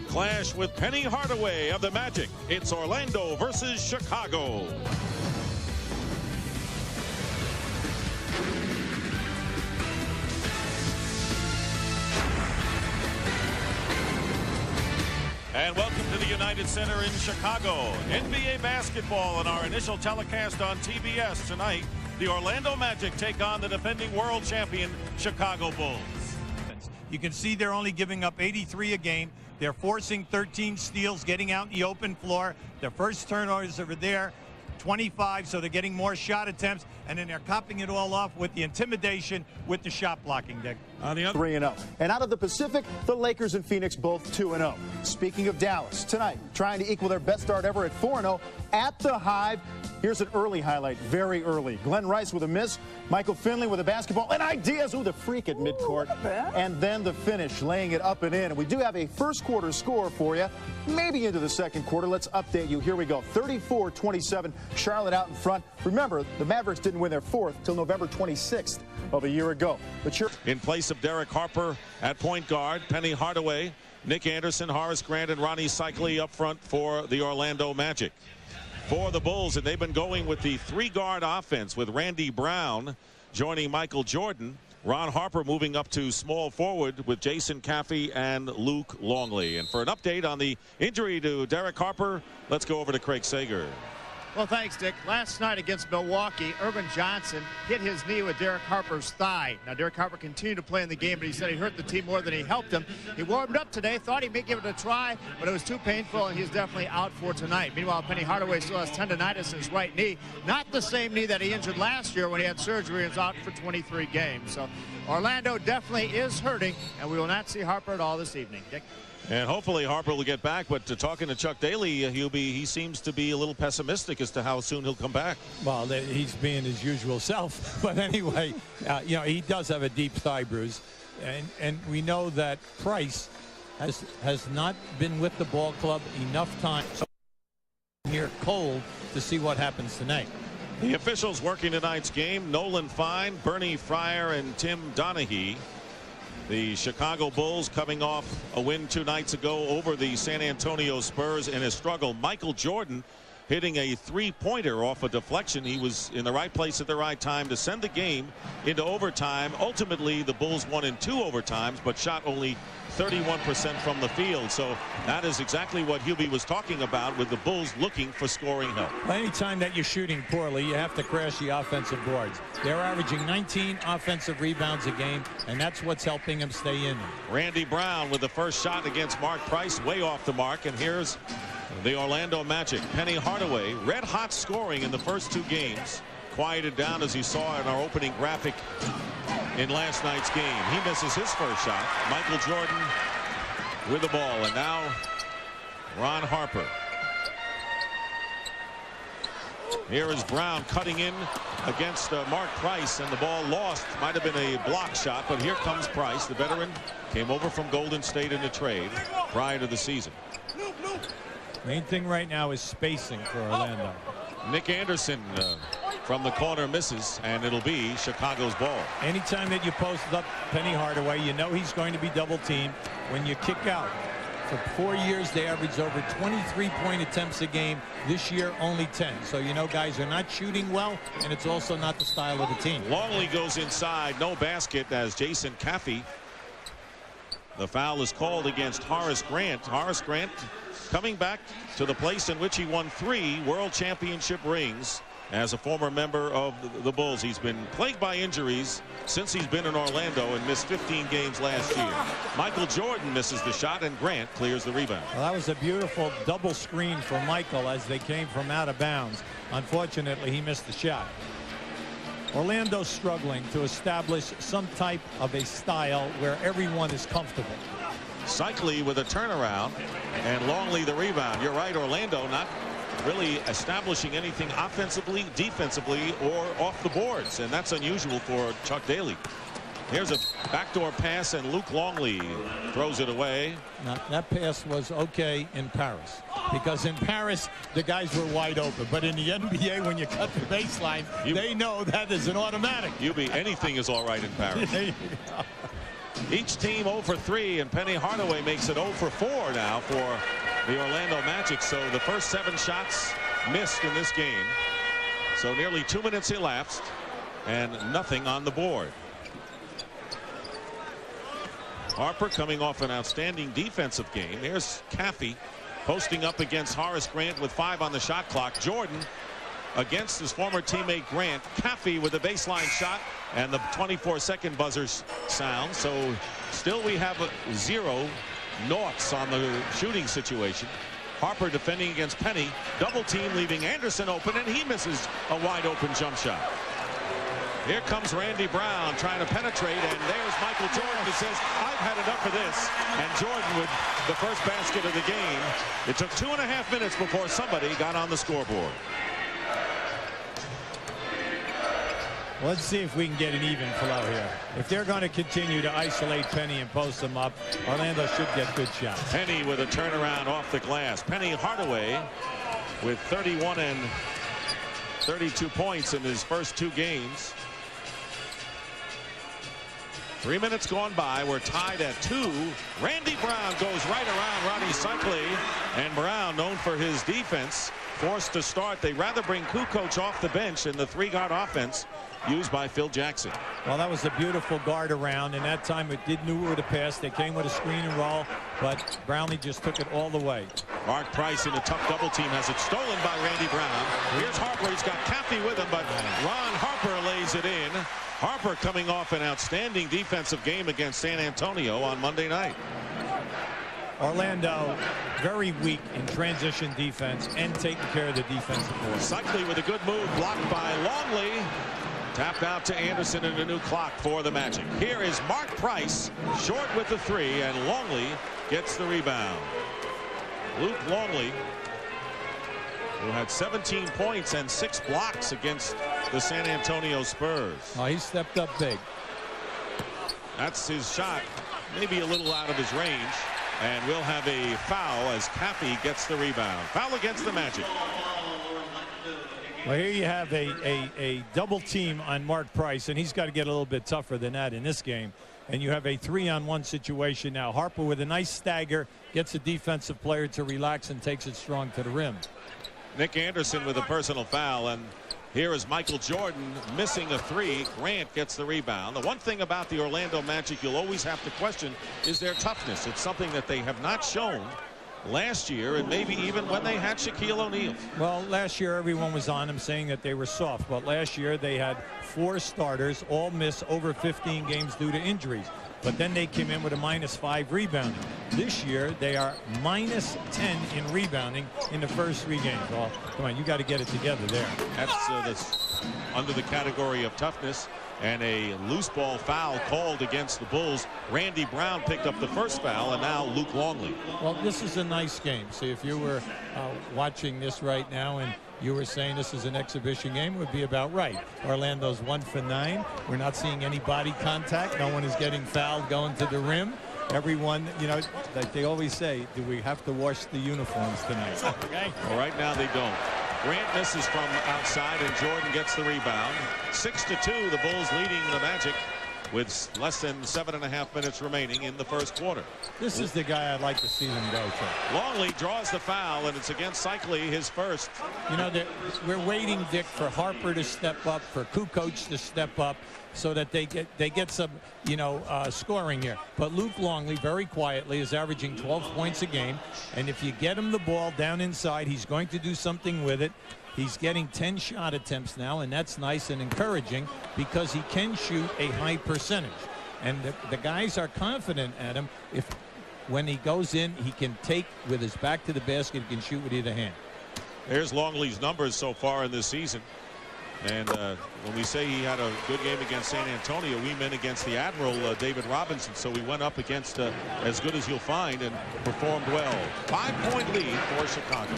clash with Penny Hardaway of the Magic. It's Orlando versus Chicago. And welcome to the United Center in Chicago. NBA basketball in our initial telecast on TBS tonight. The Orlando Magic take on the defending world champion Chicago Bulls. You can see they're only giving up 83 a game. They're forcing 13 steals, getting out in the open floor. Their first turnovers over there, 25, so they're getting more shot attempts, and then they're copping it all off with the intimidation with the shot blocking, Dick. On the other 3-0. And out of the Pacific, the Lakers and Phoenix both 2-0. Speaking of Dallas, tonight, trying to equal their best start ever at 4-0 at the Hive. Here's an early highlight, very early. Glenn Rice with a miss, Michael Finley with a basketball, and Ideas, the freak at midcourt. And then the finish, laying it up and in. And we do have a first quarter score for you, maybe into the second quarter. Let's update you. Here we go. 34-27, Charlotte out in front. Remember, the Mavericks didn't win their fourth till November 26th of a year ago. But in place of Derek Harper at point guard, Penny Hardaway, Nick Anderson, Horace Grant, and Ronnie Cycli up front for the Orlando Magic. For the Bulls, and they've been going with the three-guard offense with Randy Brown joining Michael Jordan. Ron Harper moving up to small forward with Jason Caffey and Luke Longley. And for an update on the injury to Derek Harper, let's go over to Craig Sager. Well, thanks, Dick. Last night against Milwaukee, Irvin Johnson hit his knee with Derek Harper's thigh. Now, Derek Harper continued to play in the game, but he said he hurt the team more than he helped him. He warmed up today, thought he may give it a try, but it was too painful, and he's definitely out for tonight. Meanwhile, Penny Hardaway still has tendonitis in his right knee. Not the same knee that he injured last year when he had surgery and was out for 23 games. So Orlando definitely is hurting, and we will not see Harper at all this evening. Dick? And hopefully Harper will get back, but talking to Chuck Daly, he seems to be a little pessimistic as to how soon he'll come back. Well, he's being his usual self. But anyway, you know, he does have a deep thigh bruise. And we know that Price has not been with the ball club enough time here cold to see what happens tonight. The officials working tonight's game, Nolan Fine, Bernie Fryer, and Tim Donaghy. The Chicago Bulls coming off a win 2 nights ago over the San Antonio Spurs in a struggle. Michael Jordan hitting a three-pointer off a deflection. He was in the right place at the right time to send the game into overtime. Ultimately, the Bulls won in 2 overtimes, but shot only 31% from the field. So that is exactly what Hubie was talking about, with the Bulls looking for scoring help. Well, anytime that you're shooting poorly, you have to crash the offensive boards. They're averaging 19 offensive rebounds a game, and that's what's helping them stay in. Randy Brown with the first shot against Mark Price, way off the mark. And here's the Orlando Magic. Penny Hardaway, red hot scoring in the first 2 games. Quieted down, as you saw in our opening graphic in last night's game. He misses his first shot. Michael Jordan with the ball, and now Ron Harper. Here is Brown cutting in against Mark Price, and the ball lost. Might have been a block shot, but here comes Price. The veteran came over from Golden State in a trade prior to the season. Main thing right now is spacing for Orlando. Nick Anderson from the corner misses, and it'll be Chicago's ball. Anytime that you post up Penny Hardaway, you know he's going to be double teamed. When you kick out, for 4 years they averaged over 23-point attempts a game. This year only 10. So you know guys are not shooting well, and it's also not the style of the team. Longley goes inside, no basket, as Jason Caffey. The foul is called against Horace Grant. Horace Grant coming back to the place in which he won 3 world championship rings as a former member of the Bulls. He's been plagued by injuries since he's been in Orlando and missed 15 games last year. Michael Jordan misses the shot, and Grant clears the rebound. Well, that was a beautiful double screen for Michael as they came from out of bounds. Unfortunately, he missed the shot. Orlando's struggling to establish some type of a style where everyone is comfortable. Cycli with a turnaround, and Longley the rebound. You're right, Orlando not really establishing anything offensively, defensively, or off the boards, and that's unusual for Chuck Daly. Here's a backdoor pass, and Luke Longley throws it away. Now, that pass was okay in Paris, because in Paris the guys were wide open, but in the NBA, when you cut the baseline, they know that is an automatic. Anything is all right in Paris. Each team 0 for 3, and Penny Hardaway makes it 0 for 4 now for the Orlando Magic. So the first 7 shots missed in this game. So nearly 2 minutes elapsed and nothing on the board. Harper coming off an outstanding defensive game. There's Caffey posting up against Horace Grant with 5 on the shot clock. Jordan against his former teammate Grant. Caffey with a baseline shot, and the 24-second buzzer sound. So still we have 0 noughts on the shooting situation. Harper defending against Penny. Double team leaving Anderson open, and he misses a wide open jump shot. Here comes Randy Brown trying to penetrate, and there's Michael Jordan who says, I've had enough of this. And Jordan with the first basket of the game. It took 2.5 minutes before somebody got on the scoreboard. Let's see if we can get an even flow here. If they're going to continue to isolate Penny and post them up, Orlando should get good shots. Penny with a turnaround off the glass. Penny Hardaway with 31 and 32 points in his first 2 games. 3 minutes gone by. We're tied at 2. Randy Brown goes right around Ronnie Cycli, and Brown, known for his defense, forced to start. They rather bring Kukoc off the bench in the 3-guard offense used by Phil Jackson. Well, that was a beautiful guard around, and that time it did knew where to pass. They came with a screen and roll, but Brownlee just took it all the way. Mark Price in a tough double team has it stolen by Randy Brown. Here's Harper. He's got Caffey with him, but Ron Harper lays it in. Harper coming off an outstanding defensive game against San Antonio on Monday night. Orlando very weak in transition defense and taking care of the defensive board. Cycli with a good move, blocked by Longley. Tapped out to Anderson, and a new clock for the Magic. Here is Mark Price, short with the 3, and Longley gets the rebound. Luke Longley, who had 17 points and 6 blocks against the San Antonio Spurs. Oh, he stepped up big. That's his shot, maybe a little out of his range, and we'll have a foul as Caffey gets the rebound. Foul against the Magic. Well, here you have a double team on Mark Price, and he's got to get a little bit tougher than that in this game. And you have a 3-on-1 situation now. Harper with a nice stagger gets a defensive player to relax and takes it strong to the rim. Nick Anderson with a personal foul, and here is Michael Jordan missing a 3. Grant gets the rebound. The one thing about the Orlando Magic you'll always have to question is their toughness. It's something that they have not shown last year, and maybe even when they had Shaquille O'Neal. Well, last year everyone was on them saying that they were soft, but last year they had 4 starters all miss over 15 games due to injuries. But then they came in with a -5 rebounding. This year they are -10 in rebounding in the first 3 games. Well, come on, you got to get it together there. That's under the category of toughness. And a loose ball foul called against the Bulls. Randy Brown picked up the first foul, and now Luke Longley. Well, this is a nice game. See, if you were watching this right now and you were saying this is an exhibition game, it would be about right. Orlando's 1 for 9. We're not seeing any body contact. No one is getting fouled going to the rim. Everyone, you know, like they always say, do we have to wash the uniforms tonight? Okay. Well, right now they don't. Grant misses from outside, and Jordan gets the rebound. 6-2, the Bulls leading the Magic with less than 7.5 minutes remaining in the first quarter. This is the guy I'd like to see them go to. Longley draws the foul, and it's against Cycli, his first. You know, we're waiting, Dick, for Harper to step up, for Kukoc to step up, so that they get some, you know, scoring here. But Luke Longley, very quietly, is averaging 12 points a game. And if you get him the ball down inside, he's going to do something with it. He's getting 10 shot attempts now, and that's nice and encouraging because he can shoot a high percentage. And the guys are confident at him. If when he goes in, he can take with his back to the basket, he can shoot with either hand. There's Longley's numbers so far in this season. And when we say he had a good game against San Antonio, we meant against the Admiral, David Robinson. So we went up against as good as you'll find and performed well. 5-point lead for Chicago.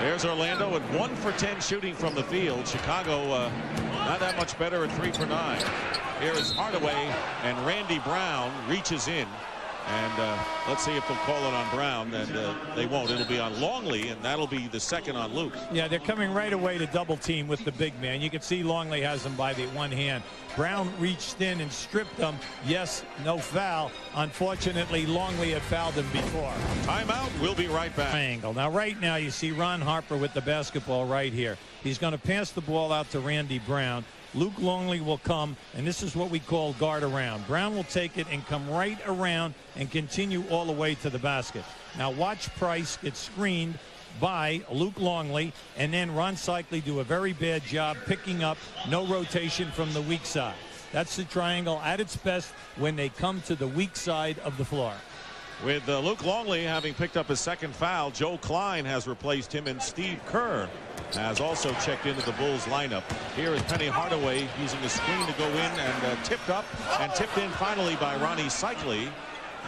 There's Orlando with 1 for 10 shooting from the field. Chicago not that much better at 3 for 9. Here is Hardaway, and Randy Brown reaches in And let's see if they'll call it on Brown. And they won't. It'll be on Longley, and that'll be the second on Luke. Yeah, they're coming right away to double team with the big man. You can see Longley has him by the one hand. Brown reached in and stripped him. Yes, no foul. Unfortunately, Longley had fouled him before. Timeout. We'll be right back. Angle. Now, right now, you see Ron Harper with the basketball right here. He's going to pass the ball out to Randy Brown. Luke Longley will come, and this is what we call guard around. Brown will take it and come right around and continue all the way to the basket. Now watch Price get screened by Luke Longley, and then Ron Cycli do a very bad job picking up no rotation from the weak side. That's the triangle at its best when they come to the weak side of the floor. With Luke Longley having picked up his second foul, Joe Klein has replaced him, and Steve Kerr has also checked into the Bulls lineup. Here is Penny Hardaway using the screen to go in and tipped up and tipped in finally by Ronnie Cycli.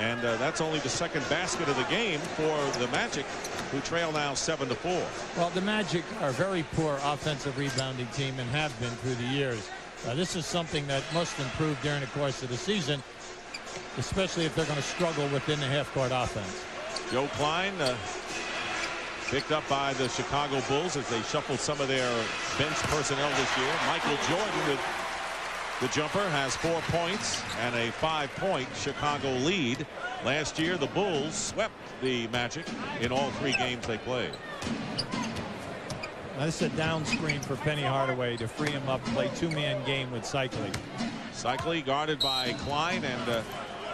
And that's only the second basket of the game for the Magic, who trail now 7-4. Well, the Magic are a very poor offensive rebounding team and have been through the years. This is something that must improve during the course of the season, especially if they're going to struggle within the half-court offense. Joe Klein picked up by the Chicago Bulls as they shuffled some of their bench personnel this year. Michael Jordan with the jumper has 4 points and a 5-point Chicago lead. Last year, the Bulls swept the Magic in all 3 games they played. Now, this is a down screen for Penny Hardaway to free him up, play two-man game with Cycli. Cycli guarded by Klein, and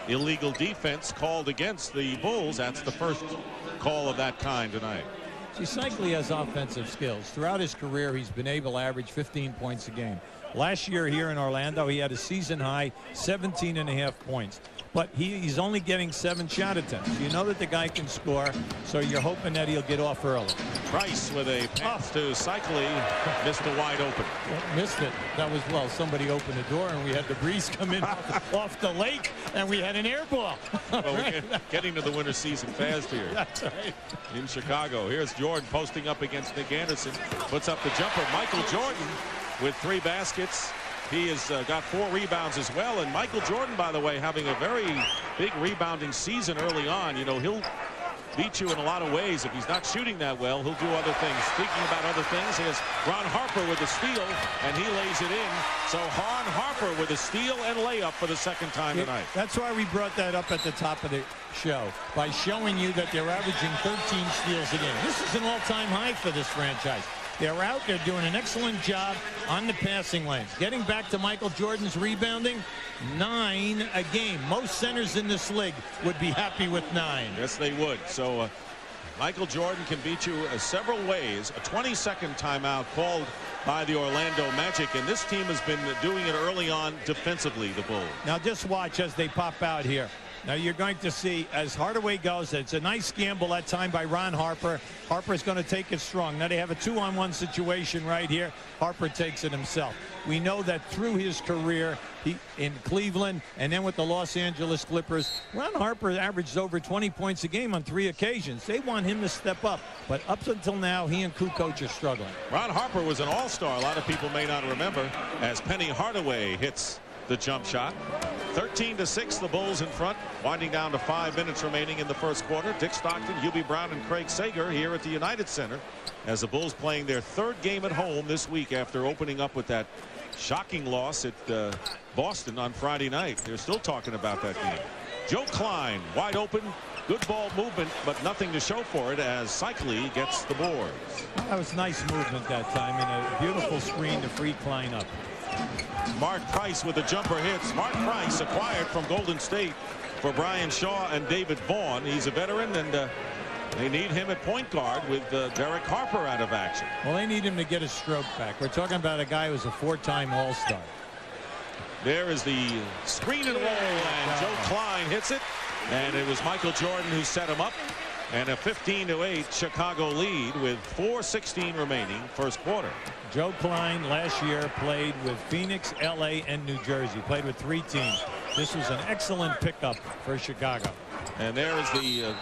illegal defense called against the Bulls. That's the first call of that kind tonight. See, Cycli has offensive skills. Throughout his career, he's been able to average 15 points a game. Last year here in Orlando, he had a season-high 17.5 points. But he's only getting 7 shot attempts. You know that the guy can score, so you're hoping that he'll get off early. Price with a pass to Cycli, missed a wide open. Well, missed it. That was, well, somebody opened the door, and we had the breeze come in off the lake, and we had an air ball. Well, we're getting to the winter season fast here. That's right. In Chicago. Here's Jordan posting up against Nick Anderson. Puts up the jumper. Michael Jordan with 3 baskets. He has got 4 rebounds as well. And Michael Jordan, by the way, having a very big rebounding season early on. You know, he'll beat you in a lot of ways. If he's not shooting that well, he'll do other things. Speaking about other things, here's Ron Harper with the steal, and he lays it in. So Ron Harper with a steal and layup for the second time tonight. That's why we brought that up at the top of the show, by showing you that they're averaging 13 steals a game. This is an all-time high for this franchise. They're out there doing an excellent job on the passing lanes. Getting back to Michael Jordan's rebounding, 9 a game. Most centers in this league would be happy with 9. Yes, they would. So Michael Jordan can beat you several ways. A 20-second timeout called by the Orlando Magic, and this team has been doing it early on defensively, the Bulls. Now just watch as they pop out here. Now you're going to see as Hardaway goes, it's a nice gamble that time by Ron Harper. Harper's going to take it strong. Now they have a 2-on-1 situation right here. Harper takes it himself. We know that through his career in Cleveland and then with the Los Angeles Clippers, Ron Harper averaged over 20 points a game on 3 occasions. They want him to step up, but up until now he and Kukoc are struggling. Ron Harper was an all-star. A lot of people may not remember, as Penny Hardaway hits the jump shot. 13-6, the Bulls in front, winding down to 5 minutes remaining in the first quarter. Dick Stockton, Hubie Brown, and Craig Sager here at the United Center as the Bulls playing their 3rd game at home this week after opening up with that shocking loss at Boston on Friday night. They're still talking about that game. Joe Klein wide open, good ball movement, but nothing to show for it as Cycli gets the boards. That was nice movement that time, and a beautiful screen to free Klein up. Mark Price with the jumper hits. Mark Price acquired from Golden State for Brian Shaw and David Vaughn. He's a veteran, and they need him at point guard with Derek Harper out of action. Well, they need him to get his stroke back. We're talking about a guy who's a 4-time All-Star. There is the screen and roll, and Joe Klein hits it, and it was Michael Jordan who set him up. And a 15-8 Chicago lead with 4:16 remaining first quarter. Joe Klein last year played with Phoenix, LA, and New Jersey. Played with 3 teams. This was an excellent pickup for Chicago. And there is the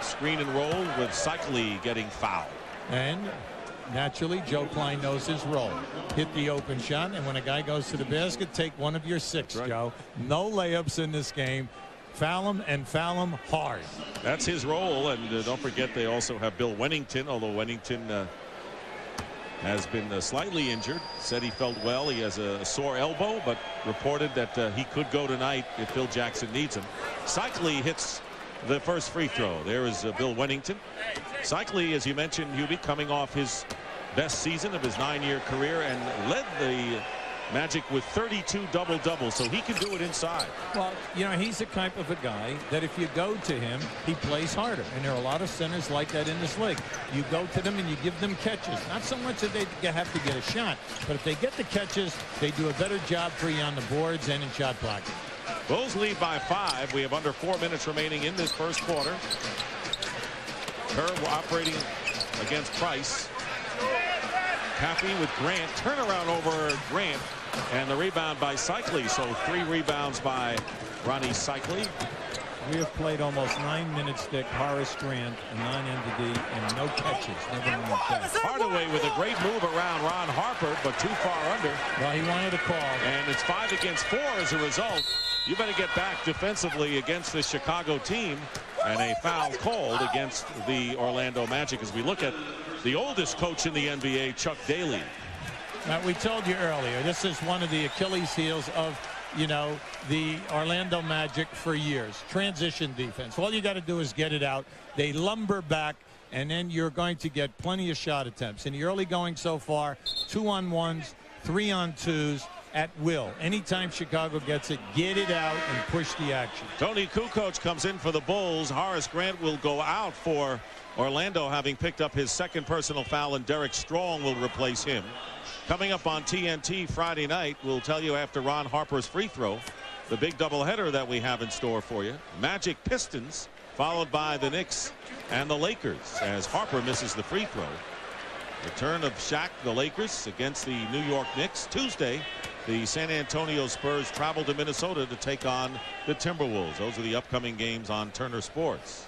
screen and roll with Cycli getting fouled. And naturally, Joe Klein knows his role. Hit the open shot, and when a guy goes to the basket, take one of your 6, right. Joe. No layups in this game. Foul him and foul him hard. That's his role. And don't forget, they also have Bill Wennington, although Wennington has been slightly injured. Said he felt well. He has a sore elbow, but reported that he could go tonight if Phil Jackson needs him. Cycli hits the first free throw. There is Bill Wennington. Cycli, as you mentioned, Hubie, coming off his best season of his 9-year career and led the Magic with 32 double-doubles, so he can do it inside. Well, you know, he's the type of a guy that if you go to him, he plays harder. And there are a lot of centers like that in this league. You go to them and you give them catches. Not so much that they have to get a shot, but if they get the catches, they do a better job for you on the boards and in shot blocking. Bulls lead by 5. We have under 4 minutes remaining in this first quarter. Kerr operating against Price. Cappy with Grant. Turnaround over Grant. And the rebound by Cycli. So 3 rebounds by Ronnie Cycli. We have played almost 9 minutes, Dick. Horace Grant, a non-entity, and no catches. Never mind that. Hardaway with a great move around Ron Harper, but too far under. Well, he wanted a call. And it's 5 against 4 as a result. You better get back defensively against the Chicago team. And a foul called against the Orlando Magic as we look at the oldest coach in the NBA, Chuck Daly. Now, we told you earlier, this is one of the Achilles heels of, you know, the Orlando Magic for years. Transition defense. All you got to do is get it out. They lumber back, and then you're going to get plenty of shot attempts. In the early going so far, 2-on-1s, 3-on-2s at will. Anytime Chicago gets it, get it out and push the action. Tony Kukoc comes in for the Bulls. Horace Grant will go out for Orlando, having picked up his second personal foul, and Derek Strong will replace him. Coming up on TNT Friday night, we'll tell you after Ron Harper's free throw, the big doubleheader that we have in store for you. Magic Pistons, followed by the Knicks and the Lakers, as Harper misses the free throw. Return of Shaq, the Lakers, against the New York Knicks. Tuesday, the San Antonio Spurs travel to Minnesota to take on the Timberwolves. Those are the upcoming games on Turner Sports.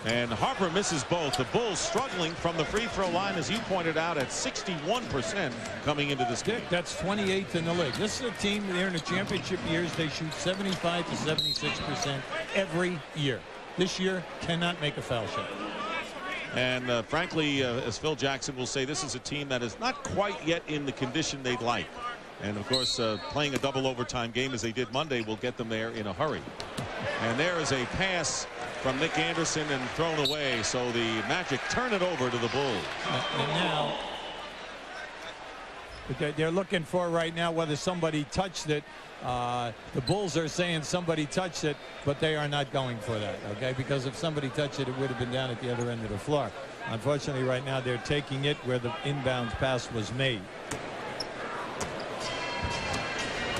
And Harper misses both. The Bulls struggling from the free throw line, as you pointed out, at 61% coming into this game. That's 28th in the league. This is a team, they're in the championship years. They shoot 75 to 76% every year. This year, cannot make a foul shot. And frankly, as Phil Jackson will say, this is a team that is not quite yet in the condition they'd like. And of course, playing a double overtime game as they did Monday will get them there in a hurry. And there is a pass from Nick Anderson and thrown away. So the Magic turn it over to the Bulls. And now they're looking for right now whether somebody touched it. The Bulls are saying somebody touched it, but they are not going for that, okay? Because if somebody touched it, it would have been down at the other end of the floor. Unfortunately, right now they're taking it where the inbound pass was made.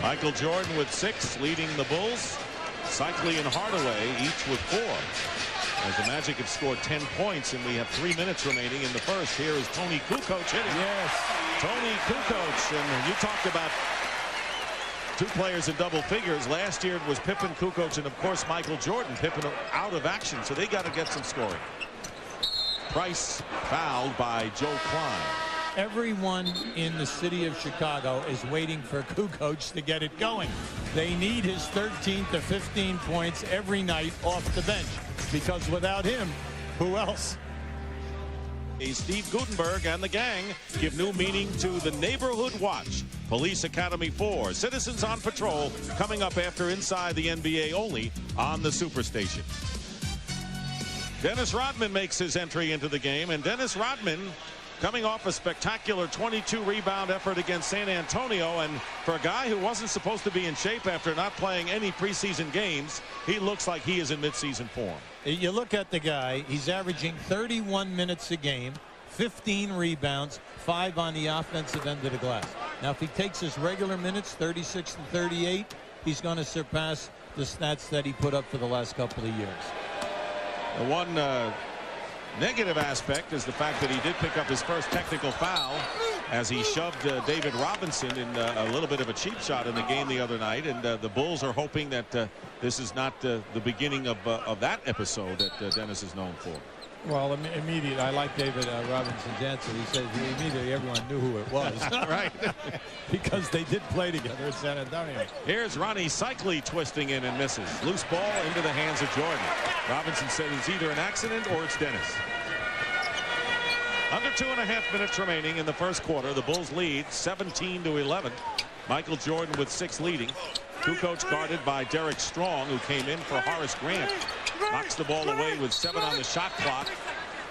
Michael Jordan with 6, leading the Bulls. Cycli and Hardaway each with 4. As the Magic have scored 10 points, and we have 3 minutes remaining in the first. Here is Tony Kukoc hitting. Yes. Tony Kukoc, and you talked about 2 players in double figures. Last year it was Pippen, Kukoc, and of course Michael Jordan. Pippen out of action, so they got to get some scoring. Price fouled by Joe Klein. Everyone in the city of Chicago is waiting for Kukoc to get it going. They need his 13 to 15 points every night off the bench, because without him, who else? Steve Gutenberg and the gang give new meaning to the Neighborhood Watch. Police Academy 4, Citizens on Patrol, coming up after Inside the NBA only on the Superstation. Dennis Rodman makes his entry into the game, and Dennis Rodman coming off a spectacular 22 rebound effort against San Antonio, and for a guy who wasn't supposed to be in shape after not playing any preseason games, he looks like he is in midseason form. You look at the guy, he's averaging 31 minutes a game, 15 rebounds, 5 on the offensive end of the glass. Now if he takes his regular minutes, 36 to 38, he's going to surpass the stats that he put up for the last couple of years. The one negative aspect is the fact that he did pick up his first technical foul as he shoved David Robinson in a little bit of a cheap shot in the game the other night, and the Bulls are hoping that this is not the beginning of that episode that Dennis is known for. Well, immediately, I like David Robinson's answer. He says immediately everyone knew who it was. Right. Because they did play together in San Antonio. Here's Ronnie Cycli twisting in and misses. Loose ball into the hands of Jordan. Robinson said it's either an accident or it's Dennis. Under 2.5 minutes remaining in the first quarter. The Bulls lead 17-11. Michael Jordan with 6 leading. Kukoc guarded by Derek Strong, who came in for Horace Grant. Knocks the ball away with 7 on the shot clock.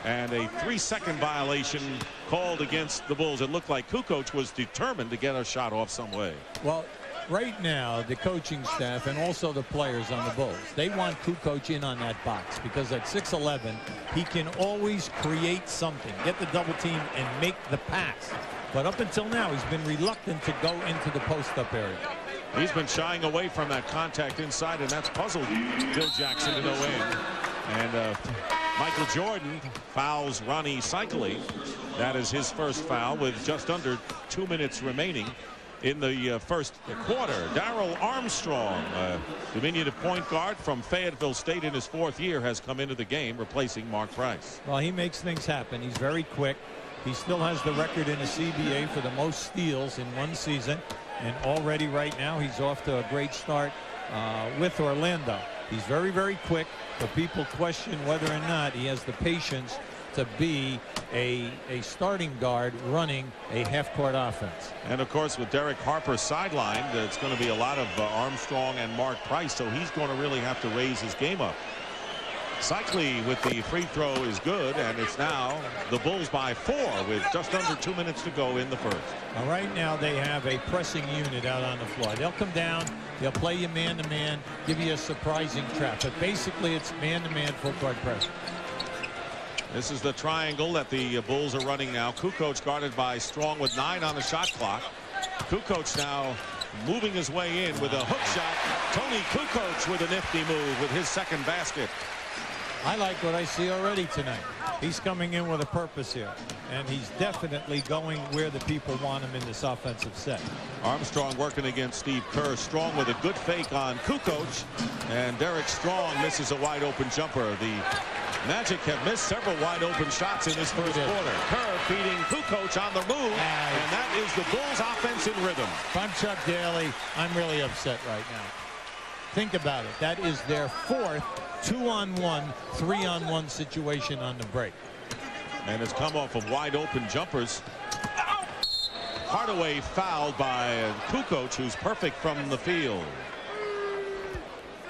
And a 3-second violation called against the Bulls. It looked like Kukoc was determined to get a shot off some way. Well, right now, the coaching staff and also the players on the Bulls, they want Kukoc in on that box because at 6'11", he can always create something, get the double team and make the pass. But up until now, he's been reluctant to go into the post-up area. He's been shying away from that contact inside, and that's puzzled Phil Jackson to no end. And Michael Jordan fouls Ronnie Cycli. That is his first foul with just under 2 minutes remaining in the first quarter. Darrell Armstrong, diminutive point guard from Fayetteville State in his 4th year, has come into the game, replacing Mark Price. Well, he makes things happen. He's very quick. He still has the record in the CBA for the most steals in one season. And already right now he's off to a great start with Orlando. He's very, very quick, but people question whether or not he has the patience to be a starting guard running a half-court offense. And of course, with Derek Harper sidelined, it's going to be a lot of Armstrong and Mark Price, so he's going to really have to raise his game up. Cycli with the free throw is good, and it's now the Bulls by 4 with just under 2 minutes to go in the first. All right, now they have a pressing unit out on the floor. They'll come down, they'll play you man-to-man, give you a surprising trap, but basically it's man-to-man full-court pressure. This is the triangle that the Bulls are running now. Kukoc guarded by Strong with 9 on the shot clock. Kukoc now moving his way in with a hook shot. Tony Kukoc with a nifty move with his second basket. I like what I see already tonight. He's coming in with a purpose here, and he's definitely going where the people want him in this offensive set. Armstrong working against Steve Kerr. Strong with a good fake on Kukoc, and Derek Strong misses a wide open jumper. The Magic have missed several wide open shots in this first quarter. Kerr feeding Kukoc on the move, and that is the Bulls offense in rhythm. If I'm Chuck Daly, I'm really upset right now. Think about it. That is their 4th 2-on-1, 3-on-1 situation on the break. And it's come off of wide open jumpers. Hardaway fouled by Kukoc, who's perfect from the field.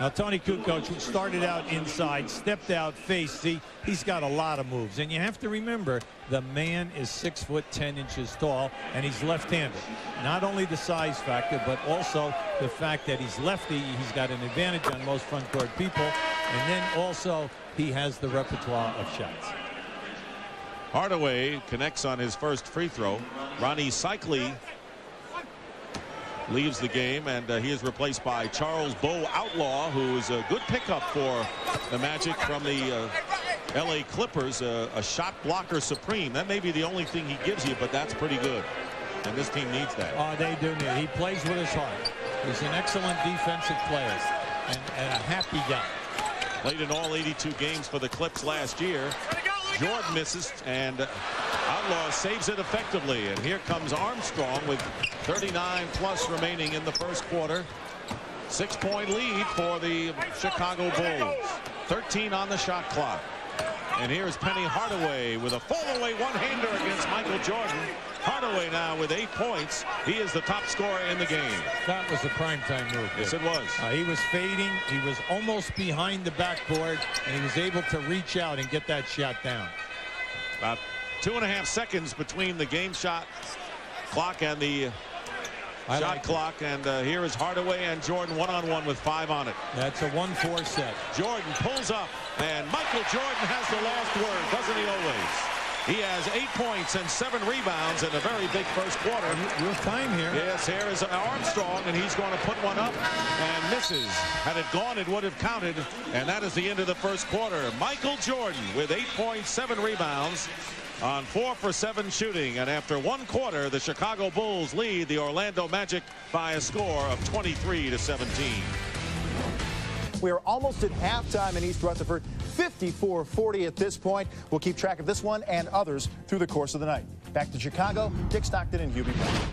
Now Tony Kukoc, who started out inside, stepped out, faced. See, he's got a lot of moves, and you have to remember the man is 6'10" tall, and he's left-handed. Not only the size factor, but also the fact that he's lefty. He's got an advantage on most front court people, and then also he has the repertoire of shots. Hardaway connects on his first free throw. Ronnie Cycli leaves the game, and he is replaced by Charles Bo Outlaw, who is a good pickup for the Magic from the LA Clippers, a shot blocker supreme. That may be the only thing he gives you, but that's pretty good, and this team needs that. Oh, they do need. He plays with his heart. He's an excellent defensive player and a happy guy. Played in all 82 games for the Clips last year. Jordan misses, and Outlaw saves it effectively. And here comes Armstrong with 39 plus remaining in the first quarter. 6-point lead for the Chicago Bulls. 13 on the shot clock. And here's Penny Hardaway with a fall-away one-hander against Michael Jordan. Hardaway now with 8 points. He is the top scorer in the game. That was a primetime move. Yes, it was. He was fading. He was almost behind the backboard, and he was able to reach out and get that shot down. About 2.5 seconds between the game shot clock and the shot clock. And here is Hardaway and Jordan one-on-one with 5 on it. That's a 1-4 set. Jordan pulls up, and Michael Jordan has the last word, doesn't he always? He has 8 points and 7 rebounds in a very big first quarter. Real time here. Yes, here is Armstrong, and he's going to put one up and misses. Had it gone, it would have counted, and that is the end of the first quarter. Michael Jordan with 8 points, 7 rebounds. on 4 for 7 shooting. And after 1 quarter, the Chicago Bulls lead the Orlando Magic by a score of 23-17. We are almost at halftime in East Rutherford, 54-40 at this point. We'll keep track of this one and others through the course of the night. Back to Chicago, Dick Stockton and Hubie Brown.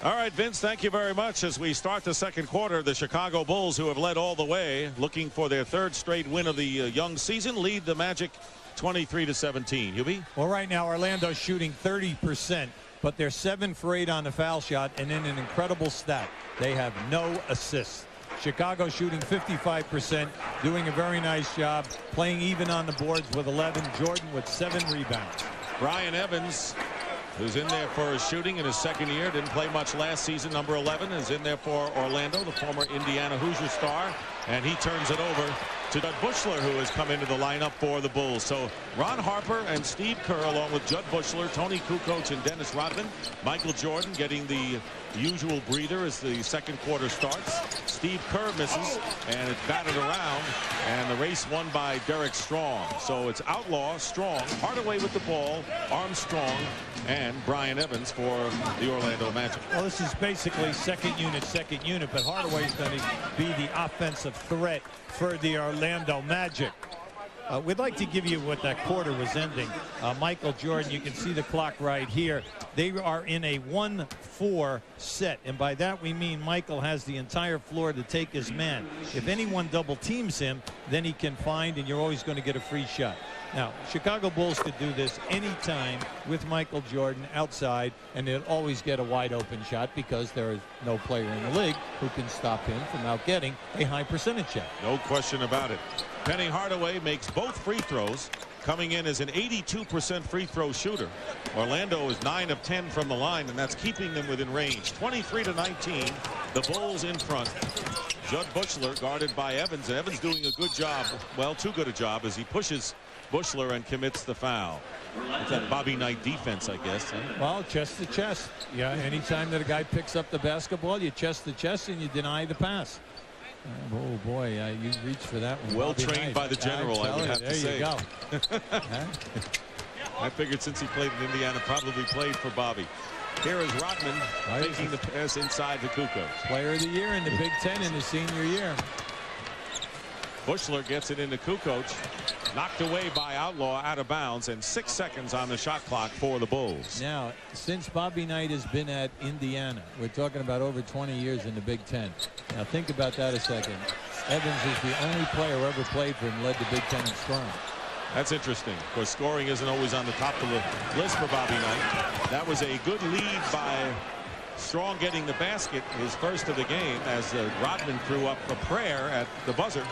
All right, Vince, thank you very much. As we start the second quarter, the Chicago Bulls, who have led all the way, looking for their 3rd straight win of the young season, lead the Magic 23-17. Hubie? Well, right now, Orlando's shooting 30%, but they're 7 for 8 on the foul shot, and then an incredible stat. They have no assists. Chicago shooting 55%, doing a very nice job, playing even on the boards with 11. Jordan with 7 rebounds. Brian Evans, who's in there for his shooting in his 2nd year, didn't play much last season. Number 11 is in there for Orlando, the former Indiana Hoosier star, and he turns it over to Judd Buechler, who has come into the lineup for the Bulls. So Ron Harper and Steve Kerr, along with Judd Buechler, Tony Kukoc, and Dennis Rodman. Michael Jordan getting the usual breather as the second quarter starts. Steve Kerr misses, and it's batted around, and the race won by Derek Strong. So it's Outlaw, Strong, Hardaway with the ball, Armstrong, and Brian Evans for the Orlando Magic. Well, this is basically second unit, but Hardaway's going to be the offensive threat for the Orlando Magic. We'd like to give you what that quarter was ending. Michael Jordan, you can see the clock right here. They are in a 1-4 set, and by that we mean Michael has the entire floor to take his man. If anyone double teams him, then he can find, and you're always going to get a free shot. Now, Chicago Bulls could do this anytime with Michael Jordan outside, and they'll always get a wide open shot because there is no player in the league who can stop him from out getting a high percentage shot. No question about it. Penny Hardaway makes both free throws, coming in as an 82% free throw shooter. Orlando is 9 of 10 from the line, and that's keeping them within range. 23-19, the Bulls in front. Judd Buechler guarded by Evans, and Evans doing a good job, well, too good a job, as he pushes Buechler and commits the foul. It's that Bobby Knight defense, I guess. Huh? Well, chest to chest. Yeah, anytime that a guy picks up the basketball, you chest to chest and you deny the pass. Oh boy, you reach for that one. Well trained by the general, I would have to say. There you go. I figured since he played in Indiana, probably played for Bobby. Here is Rodman taking the pass inside to Kukoc. Player of the year in the Big Ten in his senior year. Buechler gets it into Kukoc. Knocked away by Outlaw, out of bounds, and 6 seconds on the shot clock for the Bulls. Now, since Bobby Knight has been at Indiana, we're talking about over 20 years in the Big Ten. Now, think about that a second. Evans is the only player who ever played for him, led the Big Ten in scoring. That's interesting, because scoring isn't always on the top of the list for Bobby Knight. That was a good lead by Strong, getting the basket, his first of the game, as Rodman threw up a prayer at the buzzer,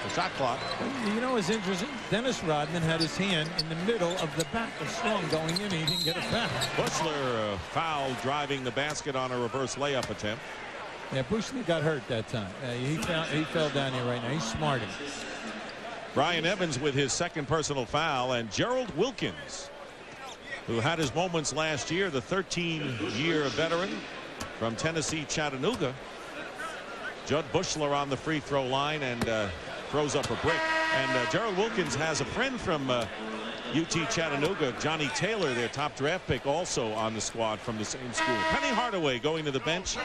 the shot clock. You know what's interesting? Dennis Rodman had his hand in the middle of the back of Strong going in, and he didn't get a foul. Buechler foul driving the basket on a reverse layup attempt. Yeah, Buechler got hurt that time. He fell down here right now. He's smarting. Brian Evans with his second personal foul, and Gerald Wilkins, who had his moments last year, the 13-year veteran from Tennessee Chattanooga. Judd Buechler on the free throw line and throws up a brick. And Gerald Wilkins has a friend from UT Chattanooga, Johnny Taylor, their top draft pick, also on the squad from the same school. Penny Hardaway going to the bench,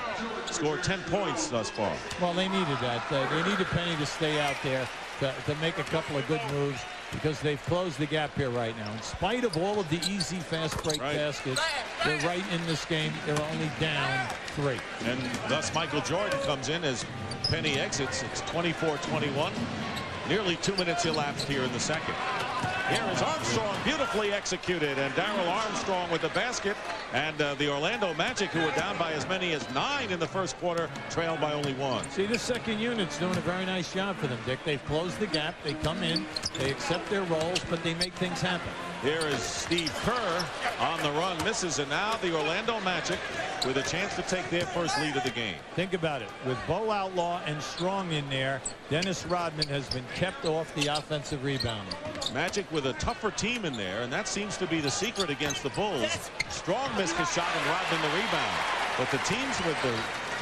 scored 10 points thus far. Well, they needed that. They needed Penny to stay out there to make a couple of good moves, because they've closed the gap here right now. In spite of all of the easy fast break baskets, they're right in this game. They're only down 3. And thus Michael Jordan comes in as Penny exits. It's 24-21. Nearly 2 minutes elapsed here in the second. Here is Armstrong, beautifully executed, and Darrell Armstrong with the basket. And the Orlando Magic, who were down by as many as 9 in the first quarter, trailed by only 1. See, this second unit's doing a very nice job for them, Dick. They've closed the gap. They come in, they accept their roles, but they make things happen. Here is Steve Kerr on the run, misses, and now the Orlando Magic with a chance to take their first lead of the game. Think about it. With Bo Outlaw and Strong in there, Dennis Rodman has been kept off the offensive rebound. Magic with a tougher team in there, and that seems to be the secret against the Bulls. Strong missed his shot and Rodman the rebound. But the teams with the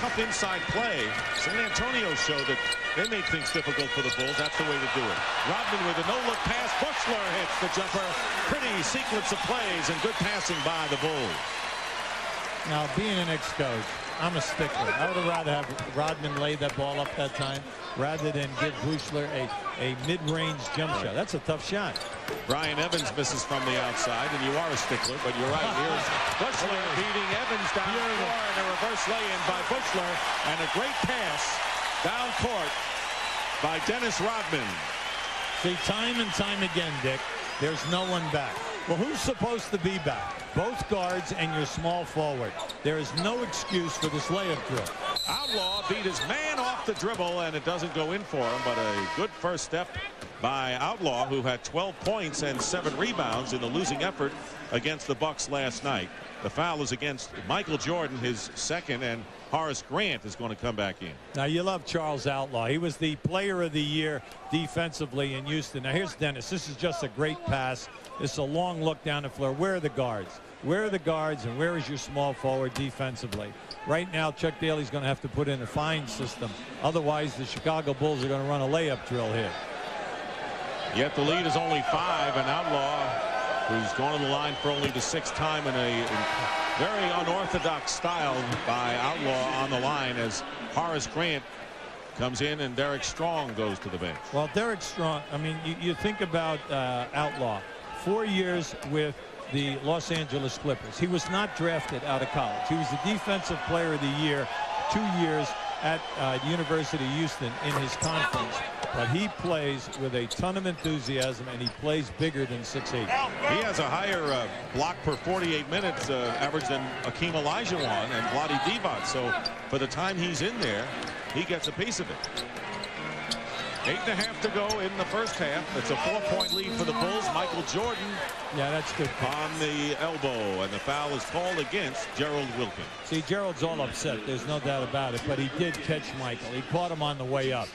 tough inside play. San Antonio showed that they make things difficult for the Bulls. That's the way to do it. Rodman with a no-look pass. Buechler hits the jumper. Pretty sequence of plays and good passing by the Bulls. Now, being an ex-coach, I'm a stickler. I would have rather have Rodman lay that ball up that time rather than give Buechler a mid-range jump shot. That's a tough shot. Brian Evans misses from the outside, and you are a stickler, but you're right. Here's Buechler beating Evans down the floor, and a reverse lay-in by Buechler, and a great pass down court by Dennis Rodman. See, time and time again, Dick, there's no one back. Well, who's supposed to be back? Both guards and your small forward. There is no excuse for this layup drill. Outlaw beat his man off the dribble, and it doesn't go in for him, but a good first step by Outlaw, who had 12 points and 7 rebounds in the losing effort against the Bucks last night. The foul is against Michael Jordan, his second, and Horace Grant is going to come back in. Now, you love Charles Outlaw. He was the player of the year defensively in Houston. Now, here's Dennis. This is just a great pass. It's a long look down the floor. Where are the guards? Where are the guards, and where is your small forward defensively? Right now, Chuck Daly's going to have to put in a fine system. Otherwise, the Chicago Bulls are going to run a layup drill here. Yet the lead is only 5, and Outlaw, who's gone to the line for only the 6th time in a very unorthodox style by Outlaw on the line, as Horace Grant comes in and Derek Strong goes to the bench. Well, Derek Strong, I mean, you think about Outlaw. 4 years with the Los Angeles Clippers. He was not drafted out of college. He was the Defensive Player of the Year 2 years at the University of Houston in his conference. But he plays with a ton of enthusiasm, and he plays bigger than 6'8". He has a higher block per 48 minutes average than Akeem Olajuwon and Vlade Divac. So for the time he's in there, he gets a piece of it. 8.5 to go in the first half. It's a 4-point lead for the Bulls. Michael Jordan, yeah, that's good, on the elbow, and the foul is called against Gerald Wilkins. See, Gerald's all upset. There's no doubt about it, but he did catch Michael. He caught him on the way up.